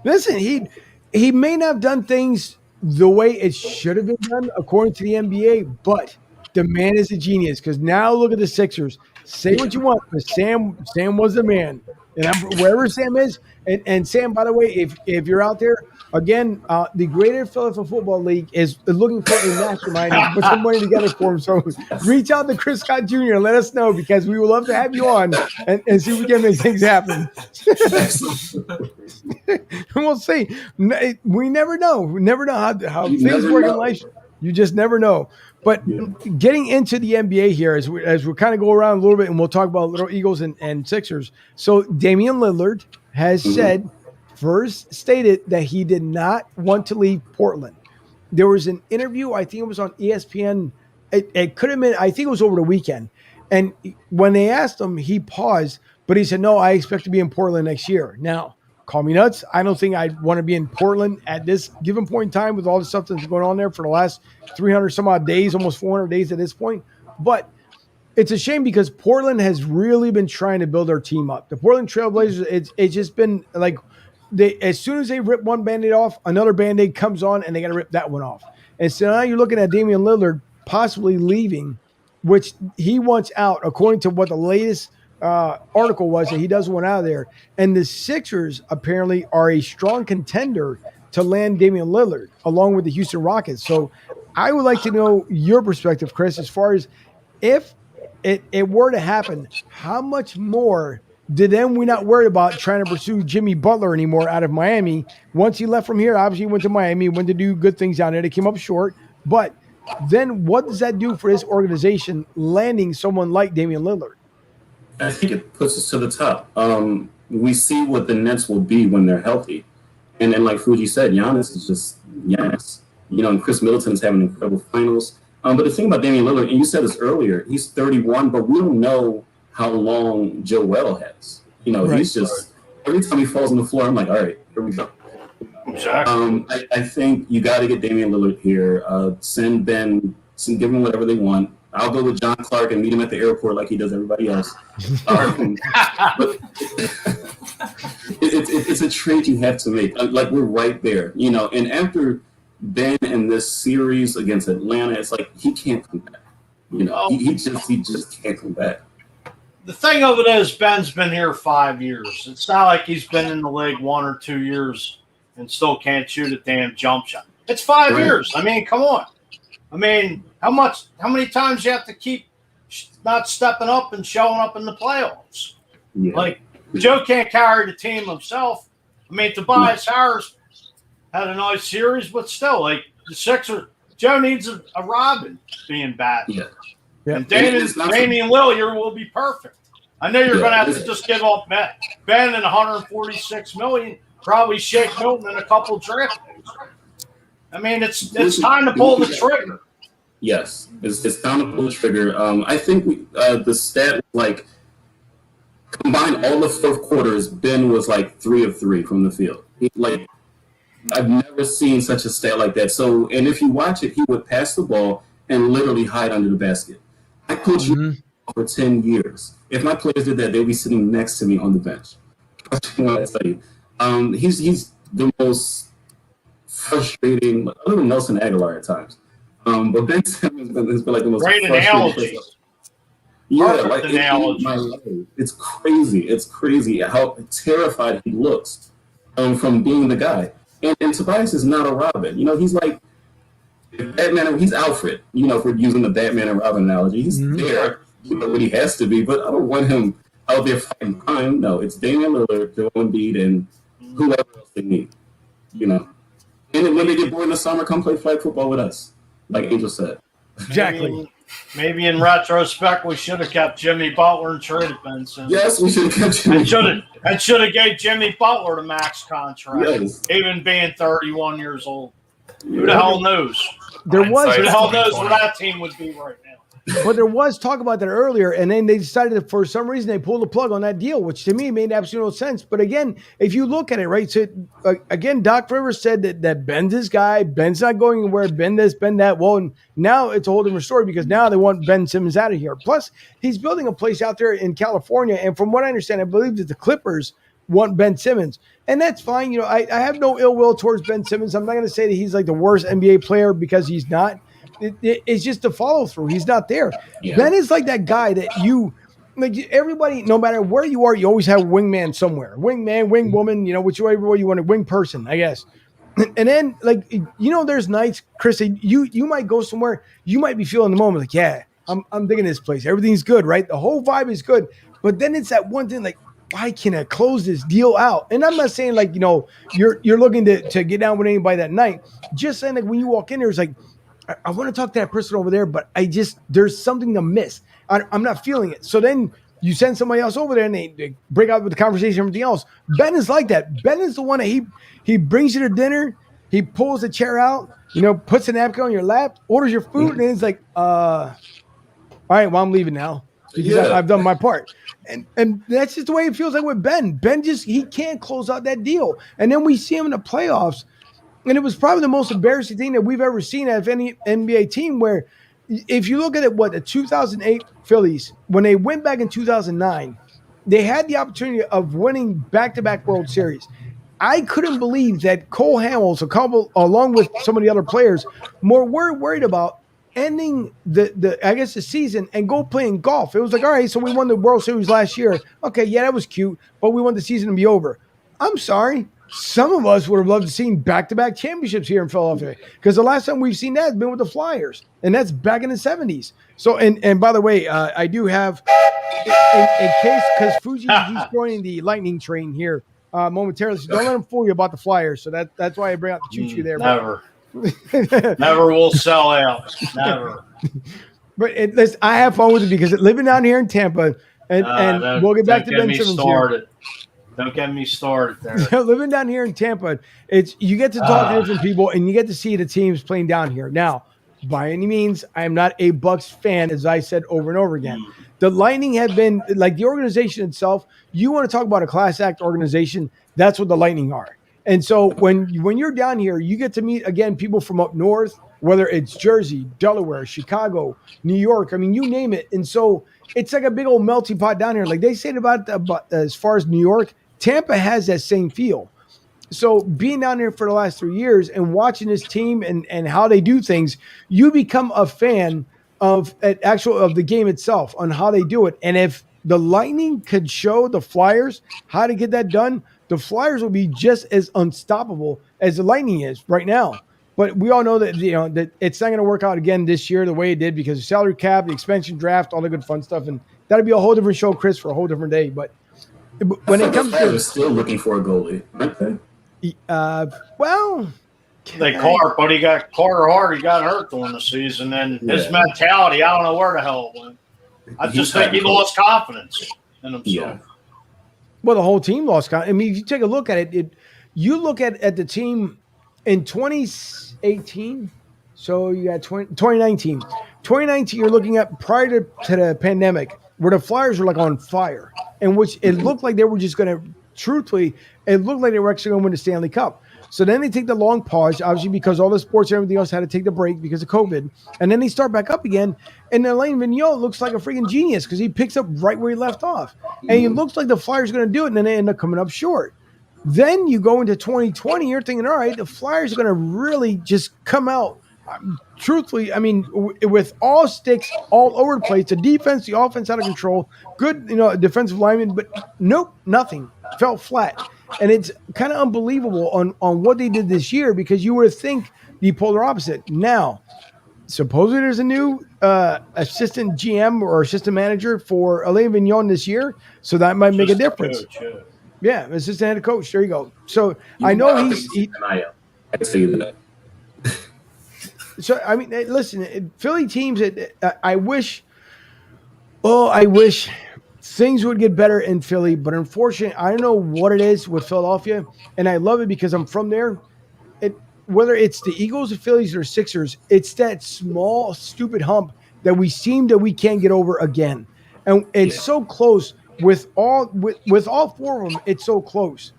[SPEAKER 1] Listen, he may not have done things the way it should have been done according to the NBA, but the man is a genius because now look at the Sixers. Say what you want, but Sam was the man. And wherever Sam is, and Sam, by the way, if you're out there, again, the Greater Philadelphia Football League is looking for a mastermind to put some money together for him. So reach out to Chris Scott Jr. and let us know because we would love to have you on and see if we can make things happen. We'll see. We never know. We never know how things work in life. You just never know. But getting into the NBA here as we kind of go around a little bit, and we'll talk about little Eagles and Sixers. So Damian Lillard has stated that he did not want to leave Portland. There was an interview, I think it was on ESPN. It could have been, I think it was over the weekend. And when they asked him, he paused, but he said, no, I expect to be in Portland next year. Now, call me nuts. I don't think I'd want to be in Portland at this given point in time with all the stuff that's going on there for the last 300 some odd days, almost 400 days at this point. But it's a shame because Portland has really been trying to build their team up. The Portland Trailblazers, it's just been like as soon as they rip one Band-Aid off, another Band-Aid comes on and they got to rip that one off. And so now you're looking at Damian Lillard possibly leaving, which he wants out according to what the latest article was that he doesn't want out of there. And the Sixers apparently are a strong contender to land Damian Lillard along with the Houston Rockets. So I would like to know your perspective, Chris, as far as if it were to happen, how much more did then we not worry about trying to pursue Jimmy Butler anymore out of Miami? Once he left from here, obviously he went to Miami, went to do good things down there. They came up short. But then what does that do for this organization landing someone like Damian Lillard?
[SPEAKER 4] I think it puts us to the top. We see what the Nets will be when they're healthy. And then, like Fuji said, Giannis is just Giannis. And Chris Middleton's having incredible finals. But the thing about Damian Lillard, and you said this earlier, he's 31, but we don't know how long Joel has.
[SPEAKER 1] Right.
[SPEAKER 4] He's just, every time he falls on the floor, I'm like, all right, here we go.
[SPEAKER 2] Exactly.
[SPEAKER 4] I think you got to get Damian Lillard here. Send Ben, give him whatever they want. I'll go with John Clark and meet him at the airport like he does everybody else. But it's a trade you have to make. Like, we're right there, And after Ben in this series against Atlanta, it's like he can't come back. He just can't come back.
[SPEAKER 2] The thing of it is, Ben's been here 5 years. It's not like he's been in the league 1 or 2 years and still can't shoot a damn jump shot. It's 5 years. I mean, come on. I mean, how many times you have to keep not stepping up and showing up in the playoffs?
[SPEAKER 4] Yeah.
[SPEAKER 2] Like, Joe can't carry the team himself. I mean, Tobias Harris had a nice series, but still, like, the Sixers, Joe needs a Robin being bad.
[SPEAKER 4] Yeah.
[SPEAKER 2] And Damian Lillard will be perfect. I know you're going to have to just give up Ben and $146 million, probably Shake Milton and a couple draft picks. I mean, it's time to pull the trigger.
[SPEAKER 4] Yes, it's time to pull the trigger. I think the stat, like, combined all the fourth quarters, Ben was like 3 of 3 from the field. I've never seen such a stat like that. So, and if you watch it, he would pass the ball and literally hide under the basket. I coached for 10 years. If my players did that, they'd be sitting next to me on the bench. What I tell you, he's the most frustrating, other than Nelson Aguilar at times. But Ben Simmons has been like the most
[SPEAKER 2] great analogy.
[SPEAKER 4] Yeah,
[SPEAKER 2] analogy.
[SPEAKER 4] It's crazy. It's crazy how terrified he looks from being the guy. And Tobias is not a Robin. He's like Batman. He's Alfred. If we're using the Batman and Robin analogy, he's there. What he has to be. But I don't want him out there fighting crime. No, it's Damian Lillard, Joel Embiid, and whoever else they need. And then when they get bored in the summer, come play flag football with us, like Angel said.
[SPEAKER 1] Exactly.
[SPEAKER 2] Maybe in retrospect, we should have kept Jimmy Butler and traded Ben Simmons.
[SPEAKER 4] Yes, we should have kept Jimmy.
[SPEAKER 2] And should have gave Jimmy Butler the max contract, even being 31 years old. Who the hell knows?
[SPEAKER 1] Who
[SPEAKER 2] the hell knows where that team would be right now?
[SPEAKER 1] But there was talk about that earlier, and then they decided that for some reason they pulled the plug on that deal, which to me made absolutely no sense. But again, if you look at it, right, so again, Doc Rivers said that Ben's this guy, Ben's not going anywhere, Ben this, Ben that. Well, and now it's a whole different story because now they want Ben Simmons out of here. Plus, he's building a place out there in California, and from what I understand, I believe that the Clippers want Ben Simmons. And that's fine. I have no ill will towards Ben Simmons. I'm not going to say that he's like the worst NBA player because he's not. It's just the follow through. He's not there. Yeah. Ben is like that guy that everybody, no matter where you are, you always have a wingman somewhere. Wingman, wing woman, whichever way you want a wing person, I guess. And then there's nights, Chris, you might go somewhere, you might be feeling the moment like, yeah, I'm digging this place. Everything's good, right? The whole vibe is good. But then it's that one thing like, why can I close this deal out? And I'm not saying like, you're looking to get down with anybody that night. Just saying like when you walk in there, it's like, I want to talk to that person over there, but there's something to miss. I'm not feeling it. So then you send somebody else over there and they break out with the conversation and everything else. Ben is like that. Ben is the one that he brings you to dinner. He pulls the chair out, puts a napkin on your lap, orders your food, and then it's like, all right, well, I'm leaving now because I've done my part. And that's just the way it feels like with Ben. Ben he can't close out that deal. And then we see him in the playoffs. And it was probably the most embarrassing thing that we've ever seen out of any NBA team where if you look at it, the 2008 Phillies, when they went back in 2009, they had the opportunity of winning back-to-back World Series. I couldn't believe that Cole Hamels, along with some of the other players, were worried about ending the season and go playing golf. It was like, all right, so we won the World Series last year. Okay, yeah, that was cute, but we want the season to be over. I'm sorry. Some of us would have loved to see back-to-back championships here in Philadelphia because the last time we've seen that has been with the Flyers, and that's back in the 70s. So, and by the way, I do have in case because Fuji he's joining the lightning train here momentarily. So don't let him fool you about the Flyers. So that's why I bring out the choo-choo there.
[SPEAKER 2] Never, never will sell out. Never.
[SPEAKER 1] But I have fun with it because living down here in Tampa, and we'll get back to Ben Simmons here.
[SPEAKER 2] Don't get me started there.
[SPEAKER 1] Living down here in Tampa, it's you get to talk to different people and you get to see the teams playing down here. Now, by any means, I am not a Bucks fan, as I said over and over again. The Lightning have been like the organization itself. You want to talk about a class act organization? That's what the Lightning are. And so when you're down here, you get to meet again people from up north, whether it's Jersey, Delaware, Chicago, New York. I mean, you name it. And so it's like a big old melting pot down here. Like they said about as far as New York, Tampa has that same feel. So being down here for the last 3 years and watching this team and how they do things, you become a fan of the game itself on how they do it. And if the Lightning could show the Flyers how to get that done, the Flyers will be just as unstoppable as the Lightning is right now. But we all know that that it's not going to work out again this year the way it did because of salary cap, the expansion draft, all the good fun stuff, and that'll be a whole different show, Chris, for a whole different day. But when it comes to,
[SPEAKER 4] still looking for a goalie, aren't they?
[SPEAKER 1] Well,
[SPEAKER 2] They but he got Carter Hart. He got hurt during the season, and his mentality, I don't know where the hell it went. I just think he lost confidence in himself.
[SPEAKER 4] Yeah.
[SPEAKER 1] Well, the whole team lost confidence. I mean, if you take a look at it, you look at the team in 2018. So you got 2019. 2019, you're looking at prior to the pandemic, where the Flyers were like on fire, in which it looked like they were just going to, truthfully, it looked like they were actually going to win the Stanley Cup. So then they take the long pause, obviously because all the sports and everything else had to take the break because of COVID. And then they start back up again. And Alain Vigneault looks like a freaking genius because he picks up right where he left off. And it looks like the Flyers are going to do it, and then they end up coming up short. Then you go into 2020, you're thinking, all right, the Flyers are going to really just come out. Truthfully, I mean, with all sticks all over the place, the defense, the offense out of control, good, defensive lineman, but nope, nothing. Felt flat. And it's kind of unbelievable on what they did this year because you would think the polar opposite. Now, supposedly there's a new assistant GM or assistant manager for Alain Vigneault this year, so that might make a difference.
[SPEAKER 2] Coach,
[SPEAKER 1] yeah, assistant head coach. There you go. So I know
[SPEAKER 4] I can see that.
[SPEAKER 1] So, I mean, listen, Philly teams, I wish things would get better in Philly, but unfortunately, I don't know what it is with Philadelphia, and I love it because I'm from there. Whether it's the Eagles, the Phillies, or Sixers, it's that small, stupid hump that we can't get over again. And it's so close with all four of them, it's so close.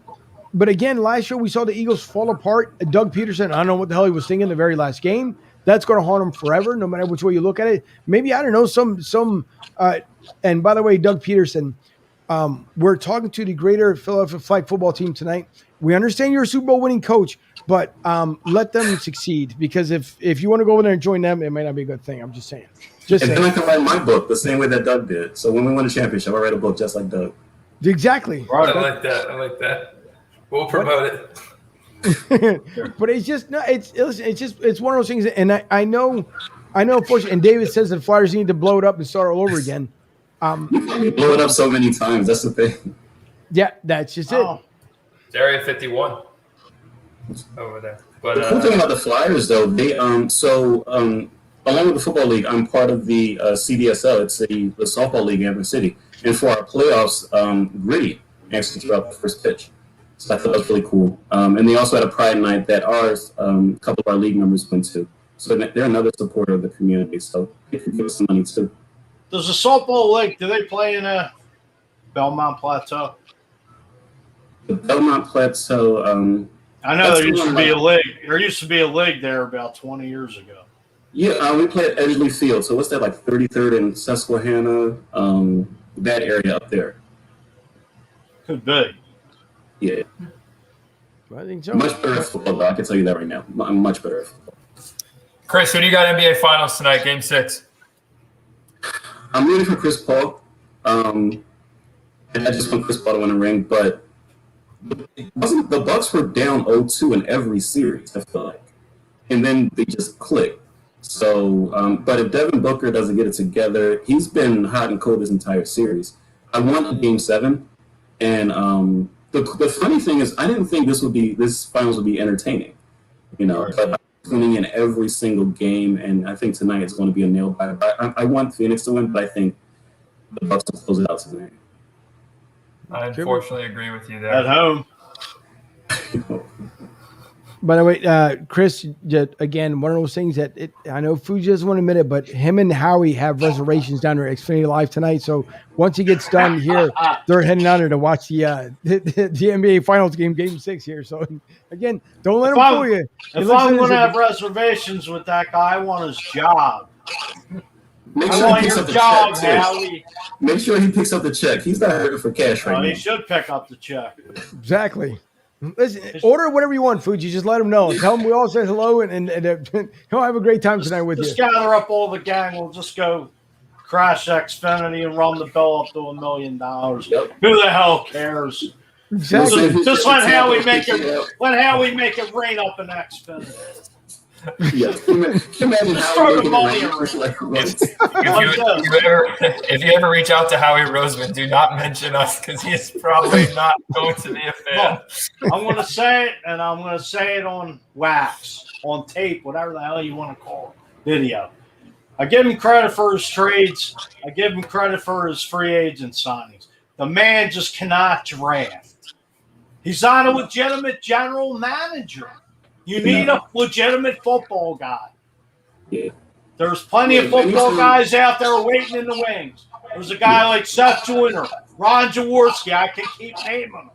[SPEAKER 1] But again, last year we saw the Eagles fall apart. Doug Peterson, I don't know what the hell he was thinking the very last game. That's going to haunt him forever, no matter which way you look at it. Maybe, I don't know, and by the way, Doug Peterson, we're talking to the greater Philadelphia Flag football team tonight. We understand you're a Super Bowl winning coach, but let them succeed because if you want to go over there and join them, it might not be a good thing. I'm just saying.
[SPEAKER 4] And then I can write my book the same way that Doug did. So when we win a championship, I write a book just like Doug.
[SPEAKER 1] Exactly.
[SPEAKER 3] Right. I like that. We'll promote it.
[SPEAKER 1] But it's just no. It's one of those things, and I know. Unfortunately, and David says that Flyers need to blow it up and start all over again.
[SPEAKER 4] You blow it up so many times. That's the thing.
[SPEAKER 1] Yeah, that's just it.
[SPEAKER 3] It's Area 51 over there. But
[SPEAKER 4] the cool thing about the Flyers, though, they along with the football league, I'm part of the CDSL. It's the softball league in every city, and for our playoffs, Gritty actually threw out the first pitch. So I thought that was really cool. And they also had a Pride Night that a couple of our league members went to. So they're another supporter of the community. So they could give us some money too.
[SPEAKER 2] Does the softball league, do they play in a Belmont Plateau?
[SPEAKER 4] The Belmont Plateau.
[SPEAKER 2] I know there used to be a league. There used to be a league there about 20 years ago.
[SPEAKER 4] Yeah, we play at Edgley Field. So what's that, like 33rd and Susquehanna? That area up there.
[SPEAKER 2] Could be.
[SPEAKER 4] Yeah.
[SPEAKER 1] I think so.
[SPEAKER 4] Much better at football, though. I can tell you that right now. I'm much better at football.
[SPEAKER 3] Chris, who do you got NBA Finals tonight, Game 6?
[SPEAKER 4] I'm rooting for Chris Paul. And I just want Chris Paul to win a ring. But the Bucks were down 0-2 in every series, I feel like. And then they just clicked. So, but if Devin Booker doesn't get it together, he's been hot and cold this entire series. I won Game 7. And the funny thing is, I didn't think this finals would be entertaining, but I'm tuning in every single game, and I think tonight it's going to be a nail biter. I want Phoenix to win, but I think the Bucks will close it out tonight.
[SPEAKER 3] I unfortunately agree with you there.
[SPEAKER 2] At home.
[SPEAKER 1] By the way, Chris, again, one of those things that I know Fuji doesn't want to admit it, but him and Howie have reservations down there at Xfinity Live tonight. So once he gets done here, they're heading down there to watch the NBA Finals game 6 here. So again, don't let him fool you.
[SPEAKER 2] If I'm going to have reservations with that guy, I want his job. I want your job, Howie.
[SPEAKER 4] Make sure he picks up the check. He's not hurting for cash right now.
[SPEAKER 2] He should pick up the check.
[SPEAKER 1] Exactly. Listen, order whatever you want, Fuji. Just let him know. Tell him we all said hello, and he'll have a great time tonight with you.
[SPEAKER 2] Just gather up all the gang. We'll just go crash Xfinity and run the bill up to $1 million.
[SPEAKER 4] Yep.
[SPEAKER 2] Who the hell cares?
[SPEAKER 1] Exactly.
[SPEAKER 2] Just let Howie make it rain up in Xfinity.
[SPEAKER 4] Yeah. Imagine
[SPEAKER 2] throw the money around.
[SPEAKER 3] If you ever reach out to Howie Roseman, do not mention us because he is probably not going to be a fan.
[SPEAKER 2] I'm going to say it, and I'm going to say it on wax, on tape, whatever the hell you want to call it, video. I give him credit for his trades. I give him credit for his free agent signings. The man just cannot draft. He's not a legitimate general manager. You need a legitimate football guy.
[SPEAKER 4] Yeah.
[SPEAKER 2] There's plenty of football guys out there waiting in the wings. There's a guy like Seth Joyner, Ron Jaworski. I can keep naming them.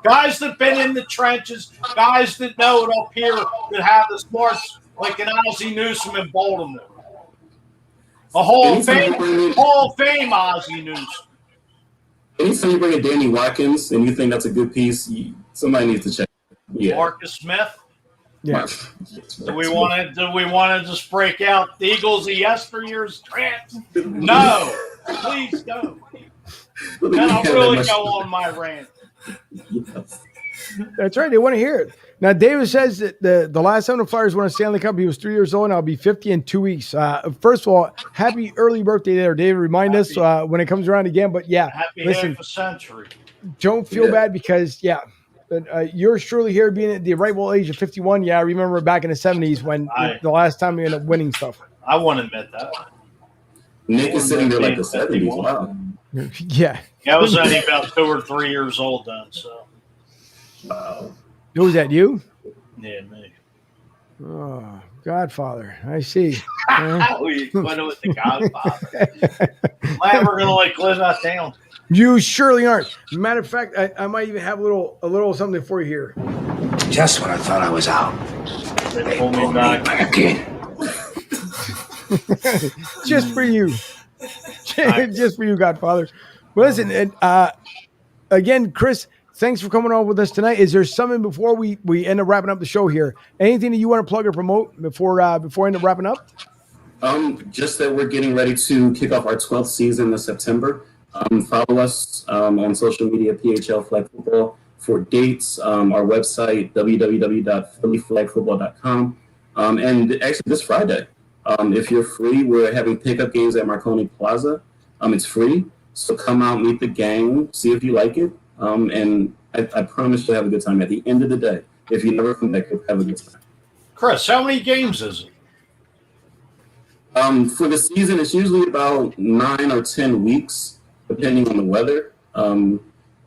[SPEAKER 2] Guys that been in the trenches, guys that know it up here, that have the smarts like an Ozzie Newsome in Baltimore. A Hall of Fame Ozzie Newsome.
[SPEAKER 4] Anytime you bring in Danny Watkins and you think that's a good piece, somebody needs to check. Yeah.
[SPEAKER 2] Marcus Smith.
[SPEAKER 1] Yeah.
[SPEAKER 2] Do we want to just break out the Eagles of yesteryear's trance? No, please don't. Then I'll really go on my rant.
[SPEAKER 4] Yes.
[SPEAKER 1] That's right. They want to hear it. Now, David says that the last time the Flyers won a Stanley Cup, he was 3 years old, and I'll be 50 in 2 weeks. First of all, happy early birthday there, David. Remind us when it comes around again. But, yeah,
[SPEAKER 2] happy
[SPEAKER 1] listen,
[SPEAKER 2] half a century.
[SPEAKER 1] Don't feel bad because, you're surely here being at the ripe age of 51. Yeah, I remember back in the 70s when the last time we ended up winning stuff.
[SPEAKER 2] I won't admit that.
[SPEAKER 4] Nick is sitting there like the 70s. Wow.
[SPEAKER 1] Yeah.
[SPEAKER 2] I was only about 2 or 3 years old then, so.
[SPEAKER 4] Wow.
[SPEAKER 1] Who was that, you?
[SPEAKER 2] Yeah, me.
[SPEAKER 1] Oh, Godfather. I see.
[SPEAKER 2] We went with the Godfather. Glad we're going to live that down.
[SPEAKER 1] You surely aren't. Matter of fact, I might even have a little something for you here.
[SPEAKER 5] Just when I thought I was out,
[SPEAKER 2] They pulled me back.
[SPEAKER 5] in.
[SPEAKER 1] Just for you. Just for you, Godfather. Well, listen, again, Chris, thanks for coming on with us tonight. Is there something before we end up wrapping up the show here? Anything that you want to plug or promote before I end up wrapping up?
[SPEAKER 4] Just that we're getting ready to kick off our 12th season this September. Follow us on social media, PHL Flag Football, for dates. Our website, www.phillyflagfootball.com. And actually, this Friday, if you're free, we're having pickup games at Marconi Plaza. It's free, so come out, meet the gang, see if you like it. And I promise you'll have a good time. At the end of the day, if you never come back, you'll have a good time.
[SPEAKER 2] Chris, how many games is it?
[SPEAKER 4] For the season, it's usually about 9 or 10 weeks, depending on the weather. And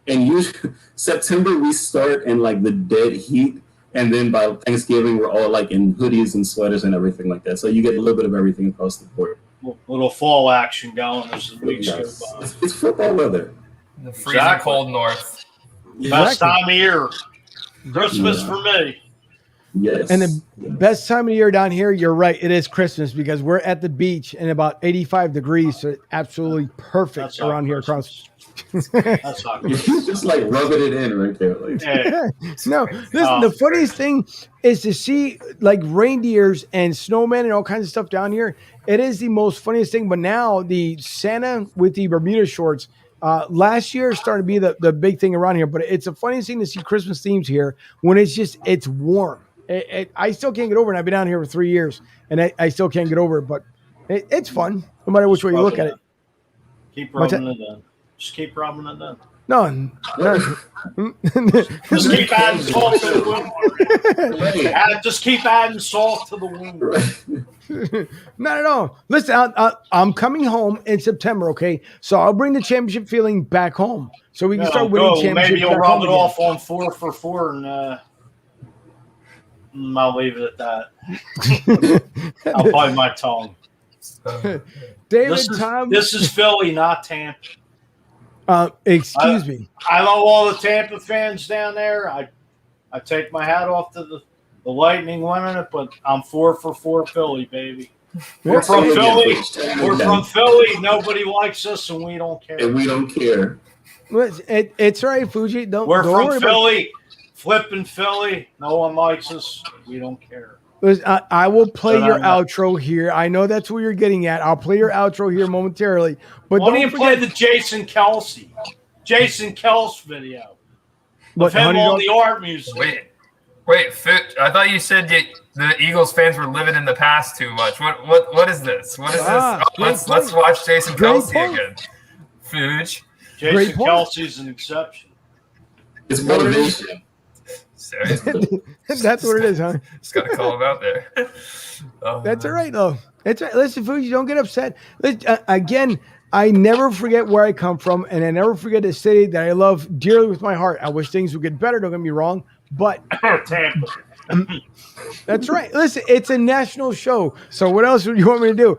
[SPEAKER 4] usually September, we start in like the dead heat. And then by Thanksgiving, we're all like in hoodies and sweaters and everything like that. So you get a little bit of everything across the board.
[SPEAKER 2] Little fall action going as the weeks go by.
[SPEAKER 4] It's football weather.
[SPEAKER 3] The freezing cold north.
[SPEAKER 2] Best time of year. Christmas for me.
[SPEAKER 4] Yes.
[SPEAKER 1] And the best time of year down here, you're right, it is Christmas because we're at the beach and about 85 degrees, so it's absolutely perfect
[SPEAKER 2] That's not
[SPEAKER 1] around here
[SPEAKER 2] Christmas.
[SPEAKER 1] across.
[SPEAKER 2] That's not
[SPEAKER 4] You're
[SPEAKER 2] good.
[SPEAKER 4] just like rubbing it in right there. Like,
[SPEAKER 2] Yeah.
[SPEAKER 1] No, listen, the funniest thing is to see like reindeers and snowmen and all kinds of stuff down here. It is the most funniest thing. But now the Santa with the Bermuda shorts, last year started to be the big thing around here. But it's the funniest thing to see Christmas themes here when it's warm. I still can't get over it. I've been down here for 3 years, and I still can't get over it. But it's fun, no matter which way you look at it.
[SPEAKER 2] Keep rubbing it in. Just keep rubbing it in.
[SPEAKER 1] No.
[SPEAKER 2] Just keep adding salt to the wound.
[SPEAKER 4] Right.
[SPEAKER 2] Just keep adding salt to the wound.
[SPEAKER 1] Not at all. Listen, I'm coming home in September, okay? So I'll bring the championship feeling back home. So we can start winning championships.
[SPEAKER 2] Maybe you'll
[SPEAKER 1] back
[SPEAKER 2] rub
[SPEAKER 1] home
[SPEAKER 2] it
[SPEAKER 1] again.
[SPEAKER 2] off on 4 for 4, and I'll leave it at that. I'll bite my tongue.
[SPEAKER 1] David,
[SPEAKER 2] This is Philly, not Tampa.
[SPEAKER 1] Excuse me.
[SPEAKER 2] I love all the Tampa fans down there. I take my hat off to the Lightning winning it, but I'm 4 for 4 Philly, baby. We're from Philly. We're from Philly. Nobody likes us, and we don't care.
[SPEAKER 4] And we don't care.
[SPEAKER 1] It's all right, Fuji.
[SPEAKER 2] We're
[SPEAKER 1] don't worry
[SPEAKER 2] from Philly, flipping Philly. No one likes us. We don't care.
[SPEAKER 1] I will play
[SPEAKER 2] But
[SPEAKER 1] your
[SPEAKER 2] I'm not-
[SPEAKER 1] outro here. I know that's where you're getting at. I'll play your outro here momentarily. But
[SPEAKER 2] Why don't you
[SPEAKER 1] don't
[SPEAKER 2] play
[SPEAKER 1] forget
[SPEAKER 2] the Jason Kelsey video
[SPEAKER 1] what,
[SPEAKER 2] of him
[SPEAKER 1] $100
[SPEAKER 2] on the art music?
[SPEAKER 3] Wait, I thought you said the Eagles fans were living in the past too much. What is this? What is this? Let's watch Jason
[SPEAKER 1] Great
[SPEAKER 3] Kelsey
[SPEAKER 1] point.
[SPEAKER 3] again. Fuge.
[SPEAKER 1] Great
[SPEAKER 2] Jason
[SPEAKER 1] point.
[SPEAKER 2] Kelsey's an exception.
[SPEAKER 4] It's motivation.
[SPEAKER 3] Seriously,
[SPEAKER 1] That's what it is, huh?
[SPEAKER 3] just gotta call him out there.
[SPEAKER 1] That's all right, though. It's all right. Listen, Fuji, don't get upset. Again, I never forget where I come from, and I never forget a city that I love dearly with my heart. I wish things would get better, don't get me wrong, but
[SPEAKER 2] Tampa.
[SPEAKER 1] that's right. Listen, it's a national show, so what else would you want me to do?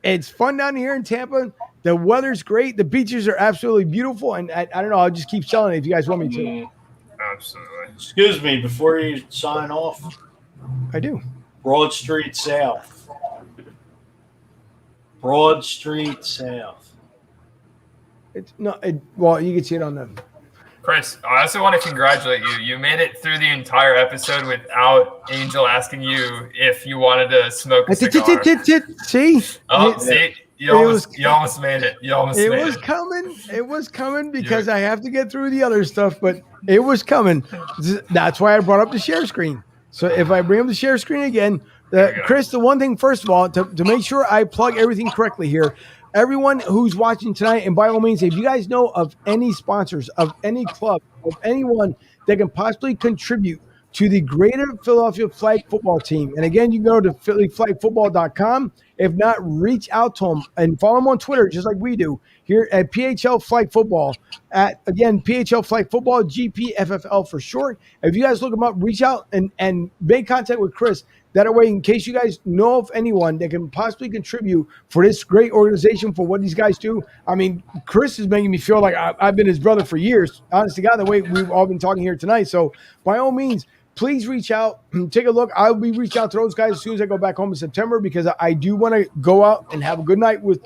[SPEAKER 1] It's fun down here in Tampa. The weather's great. The beaches are absolutely beautiful, and I don't know. I'll just keep selling it if you guys want me to.
[SPEAKER 3] Absolutely.
[SPEAKER 2] Excuse me, before you sign off,
[SPEAKER 1] I do.
[SPEAKER 2] Broad Street South. Broad Street South.
[SPEAKER 1] It's no. Well, you can see it on the.
[SPEAKER 3] Chris, I also want to congratulate you. You made it through the entire episode without Angel asking you if you wanted to smoke a cigar.
[SPEAKER 1] See?
[SPEAKER 3] Oh, see? You almost made it. You almost
[SPEAKER 1] It
[SPEAKER 3] made
[SPEAKER 1] was
[SPEAKER 3] it.
[SPEAKER 1] coming. It was coming because I have to get through the other stuff, but it was coming. That's why I brought up the share screen. So if I bring up the share screen again, Chris, the one thing, first of all, to make sure I plug everything correctly here, everyone who's watching tonight, and by all means, if you guys know of any sponsors, of any club, of anyone that can possibly contribute to the Greater Philadelphia Flag Football Team, and again, you can go to phillyflagfootball.com. If not, reach out to them and follow them on Twitter, just like we do here at PHL Flag Football. At again, PHL Flag Football, GPFFL for short. If you guys look them up, reach out and make contact with Chris. That way, in case you guys know of anyone that can possibly contribute for this great organization, for what these guys do. I mean, Chris is making me feel like I've been his brother for years. Honest to God, the way we've all been talking here tonight. So by all means, please reach out, take a look. I'll be reaching out to those guys as soon as I go back home in September, because I do want to go out and have a good night with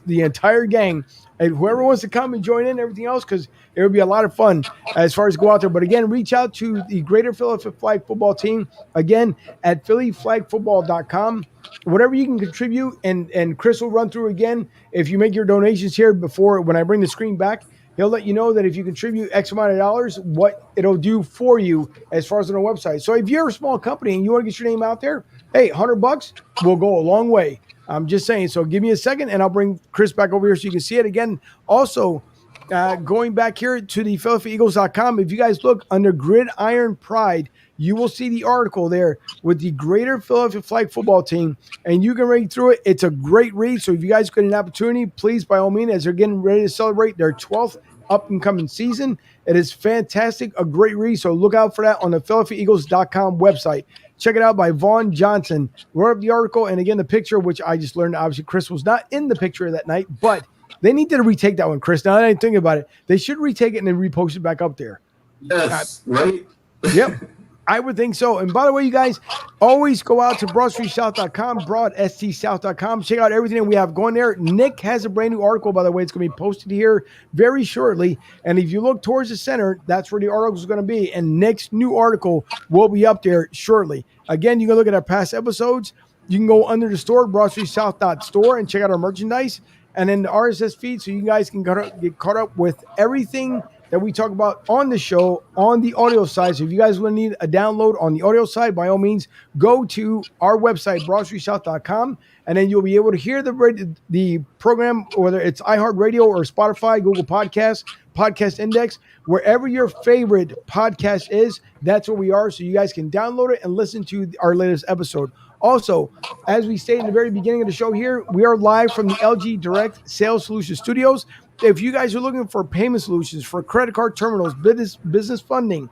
[SPEAKER 1] the entire gang and whoever wants to come and join in and everything else, because it would be a lot of fun as far as go out there. But again, reach out to the Greater Philadelphia Flag Football Team, again, at phillyflagfootball.com. Whatever you can contribute, and Chris will run through again. If you make your donations here before, when I bring the screen back, he'll let you know that if you contribute X amount of dollars, what it'll do for you as far as on our website. So if you're a small company and you want to get your name out there, hey, $100 will go a long way. I'm just saying. So give me a second, and I'll bring Chris back over here so you can see it again. Also, going back here to the PhiladelphiaEagles.com, if you guys look under Gridiron Pride, you will see the article there with the Greater Philadelphia Flag Football Team, and you can read through it. It's a great read. So if you guys get an opportunity, please, by all means, as they're getting ready to celebrate their 12th up-and-coming season, it is fantastic, a great read. So look out for that on the PhiladelphiaEagles.com website. Check it out by Vaughn Johnson. Wrote up the article, and again, the picture, which I just learned, obviously, Chris was not in the picture that night, but they need to retake that one, Chris. Now that I think about it, they should retake it and then repost it back up there.
[SPEAKER 4] Yes, right?
[SPEAKER 1] Yep. I would think so. And by the way, you guys, always go out to BroadStreetSouth.com, BroadSTSouth.com. Check out everything that we have going there. Nick has a brand new article, by the way. It's going to be posted here very shortly. And if you look towards the center, that's where the article is going to be. And Nick's new article will be up there shortly. Again, you can look at our past episodes. You can go under the store, BroadStreetSouth.store, and check out our merchandise. And then the RSS feed, so you guys can get caught up with everything that we talk about on the show on the audio side. So if you guys will need a download on the audio side, by all means, go to our website, broadstreetsouth.com, and then you'll be able to hear the program, whether it's iHeartRadio or Spotify, Google Podcasts, Podcast Index, wherever your favorite podcast is, that's where we are. So you guys can download it and listen to our latest episode. Also, as we stated in the very beginning of the show here, we are live from the LG Direct Sales Solutions Studios. If you guys are looking for payment solutions for credit card terminals, business funding,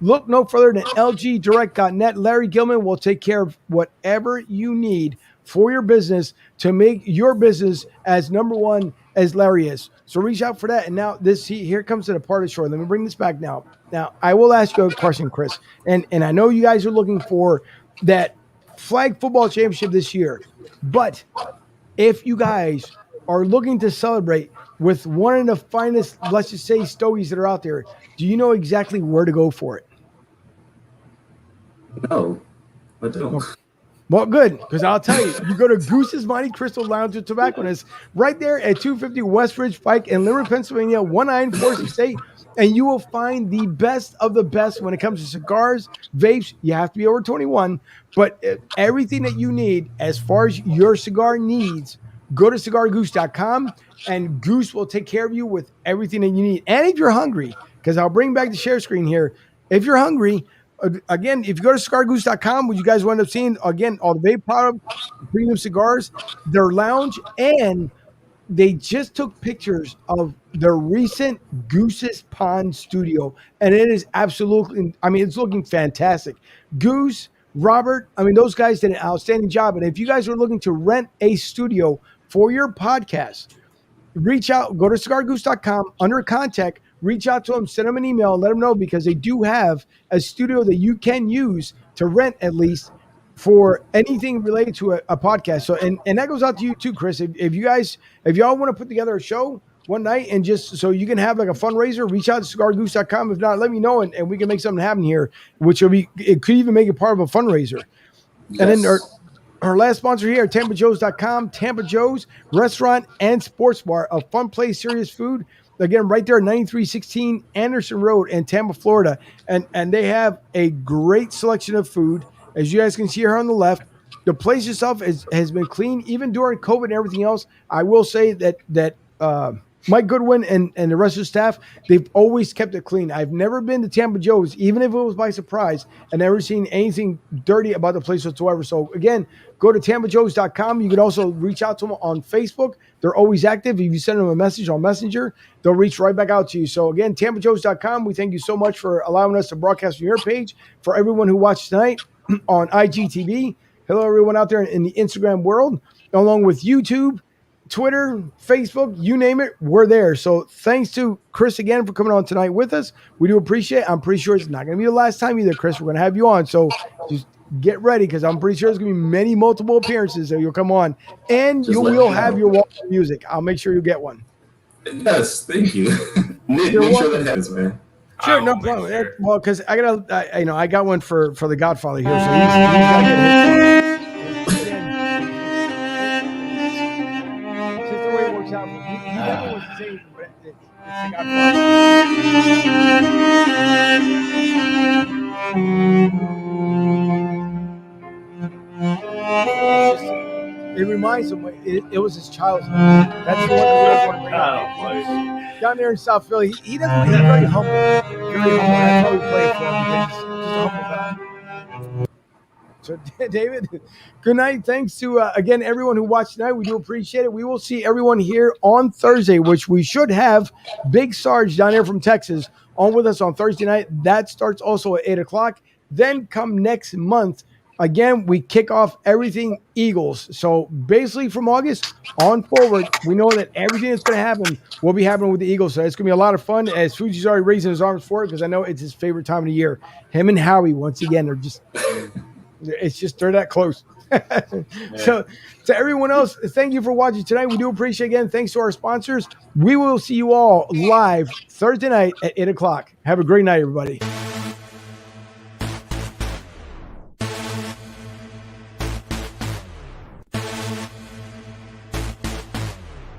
[SPEAKER 1] look no further than lgdirect.net. Larry Gilman will take care of whatever you need for your business to make your business as number one as Larry is. So reach out for that. And now here comes to the part of the show. Let me bring this back now. Now, I will ask you a question, Chris. And I know you guys are looking for that flag football championship this year. But if you guys are looking to celebrate with one of the finest, let's just say, stogies that are out there, do you know exactly where to go for it?
[SPEAKER 4] No, I don't.
[SPEAKER 1] Well, good, because I'll tell you, you go to Goose's Mighty Crystal Lounge and Tobacconist right there at 250 Westridge Pike in Limerick, Pennsylvania, 19468, and you will find the best of the best when it comes to cigars, vapes. You have to be over 21, but everything that you need as far as your cigar needs, go to cigargoose.com, and Goose will take care of you with everything that you need. And if you're hungry, because I'll bring back the share screen here, if you're hungry, again, if you go to cigargoose.com, what you guys will end up seeing, again, all the vape products, premium cigars, their lounge, and they just took pictures of their recent Goose's Pond studio, and it is absolutely, it's looking fantastic. Goose, Robert, those guys did an outstanding job. And if you guys are looking to rent a studio for your podcast, reach out, go to cigargoose.com, under contact, reach out to them, send them an email, and let them know, because they do have a studio that you can use to rent, at least for anything related to a podcast. So, and that goes out to you too, Chris. If y'all want to put together a show one night and just so you can have like a fundraiser, reach out to cigargoose.com. If not, let me know, and we can make something happen here, it could even make it part of a fundraiser. Yes. And then our last sponsor here, TampaJoes.com, Tampa Joe's Restaurant and Sports Bar, a fun place, serious food. Again, right there, 9316 Anderson Road in Tampa, Florida. And they have a great selection of food. As you guys can see here on the left, the place itself has been clean, even during COVID and everything else. I will say that Mike Goodwin and the rest of the staff, they've always kept it clean. I've never been to Tampa Joe's, even if it was by surprise, and never seen anything dirty about the place whatsoever. So again, go to TampaJoes.com. You can also reach out to them on Facebook. They're always active. If you send them a message on Messenger, they'll reach right back out to you. So again, TampaJoes.com. We thank you so much for allowing us to broadcast from your page. For everyone who watched tonight on IGTV, hello everyone out there in the Instagram world, along with YouTube, Twitter, Facebook, you name it, we're there. So thanks to Chris again for coming on tonight with us. We do appreciate it. I'm pretty sure it's not going to be the last time either, Chris. We're going to have you on. So just get ready, because I'm pretty sure there's going to be multiple appearances that you'll come on. And you will have your wall of music. I'll make sure you get one.
[SPEAKER 4] Yes, thank you. Make sure that happens, man.
[SPEAKER 1] Sure, no problem. Sure. Well, because I got one for the Godfather here. So he's got to get his out. He never was the same, but it's it reminds him, it was his childhood. That's the one that we want to bring up. Down there in South Philly, he's very humble. Very humble. That's why we play for him. He's a humble guy. So, David, good night. Thanks to, again, everyone who watched tonight. We do appreciate it. We will see everyone here on Thursday, which we should have Big Sarge down here from Texas on with us on Thursday night. That starts also at 8 o'clock. Then come next month, again, we kick off everything Eagles. So basically from August on forward, we know that everything that's going to happen will be happening with the Eagles. So it's going to be a lot of fun, as Fuji's already raising his arms for it, because I know it's his favorite time of the year. Him and Howie, once again, are just... they're that close. So to everyone else, thank you for watching tonight. We do appreciate it. Again, thanks to our sponsors. We will see you all live Thursday night at 8 o'clock. Have a great night, everybody.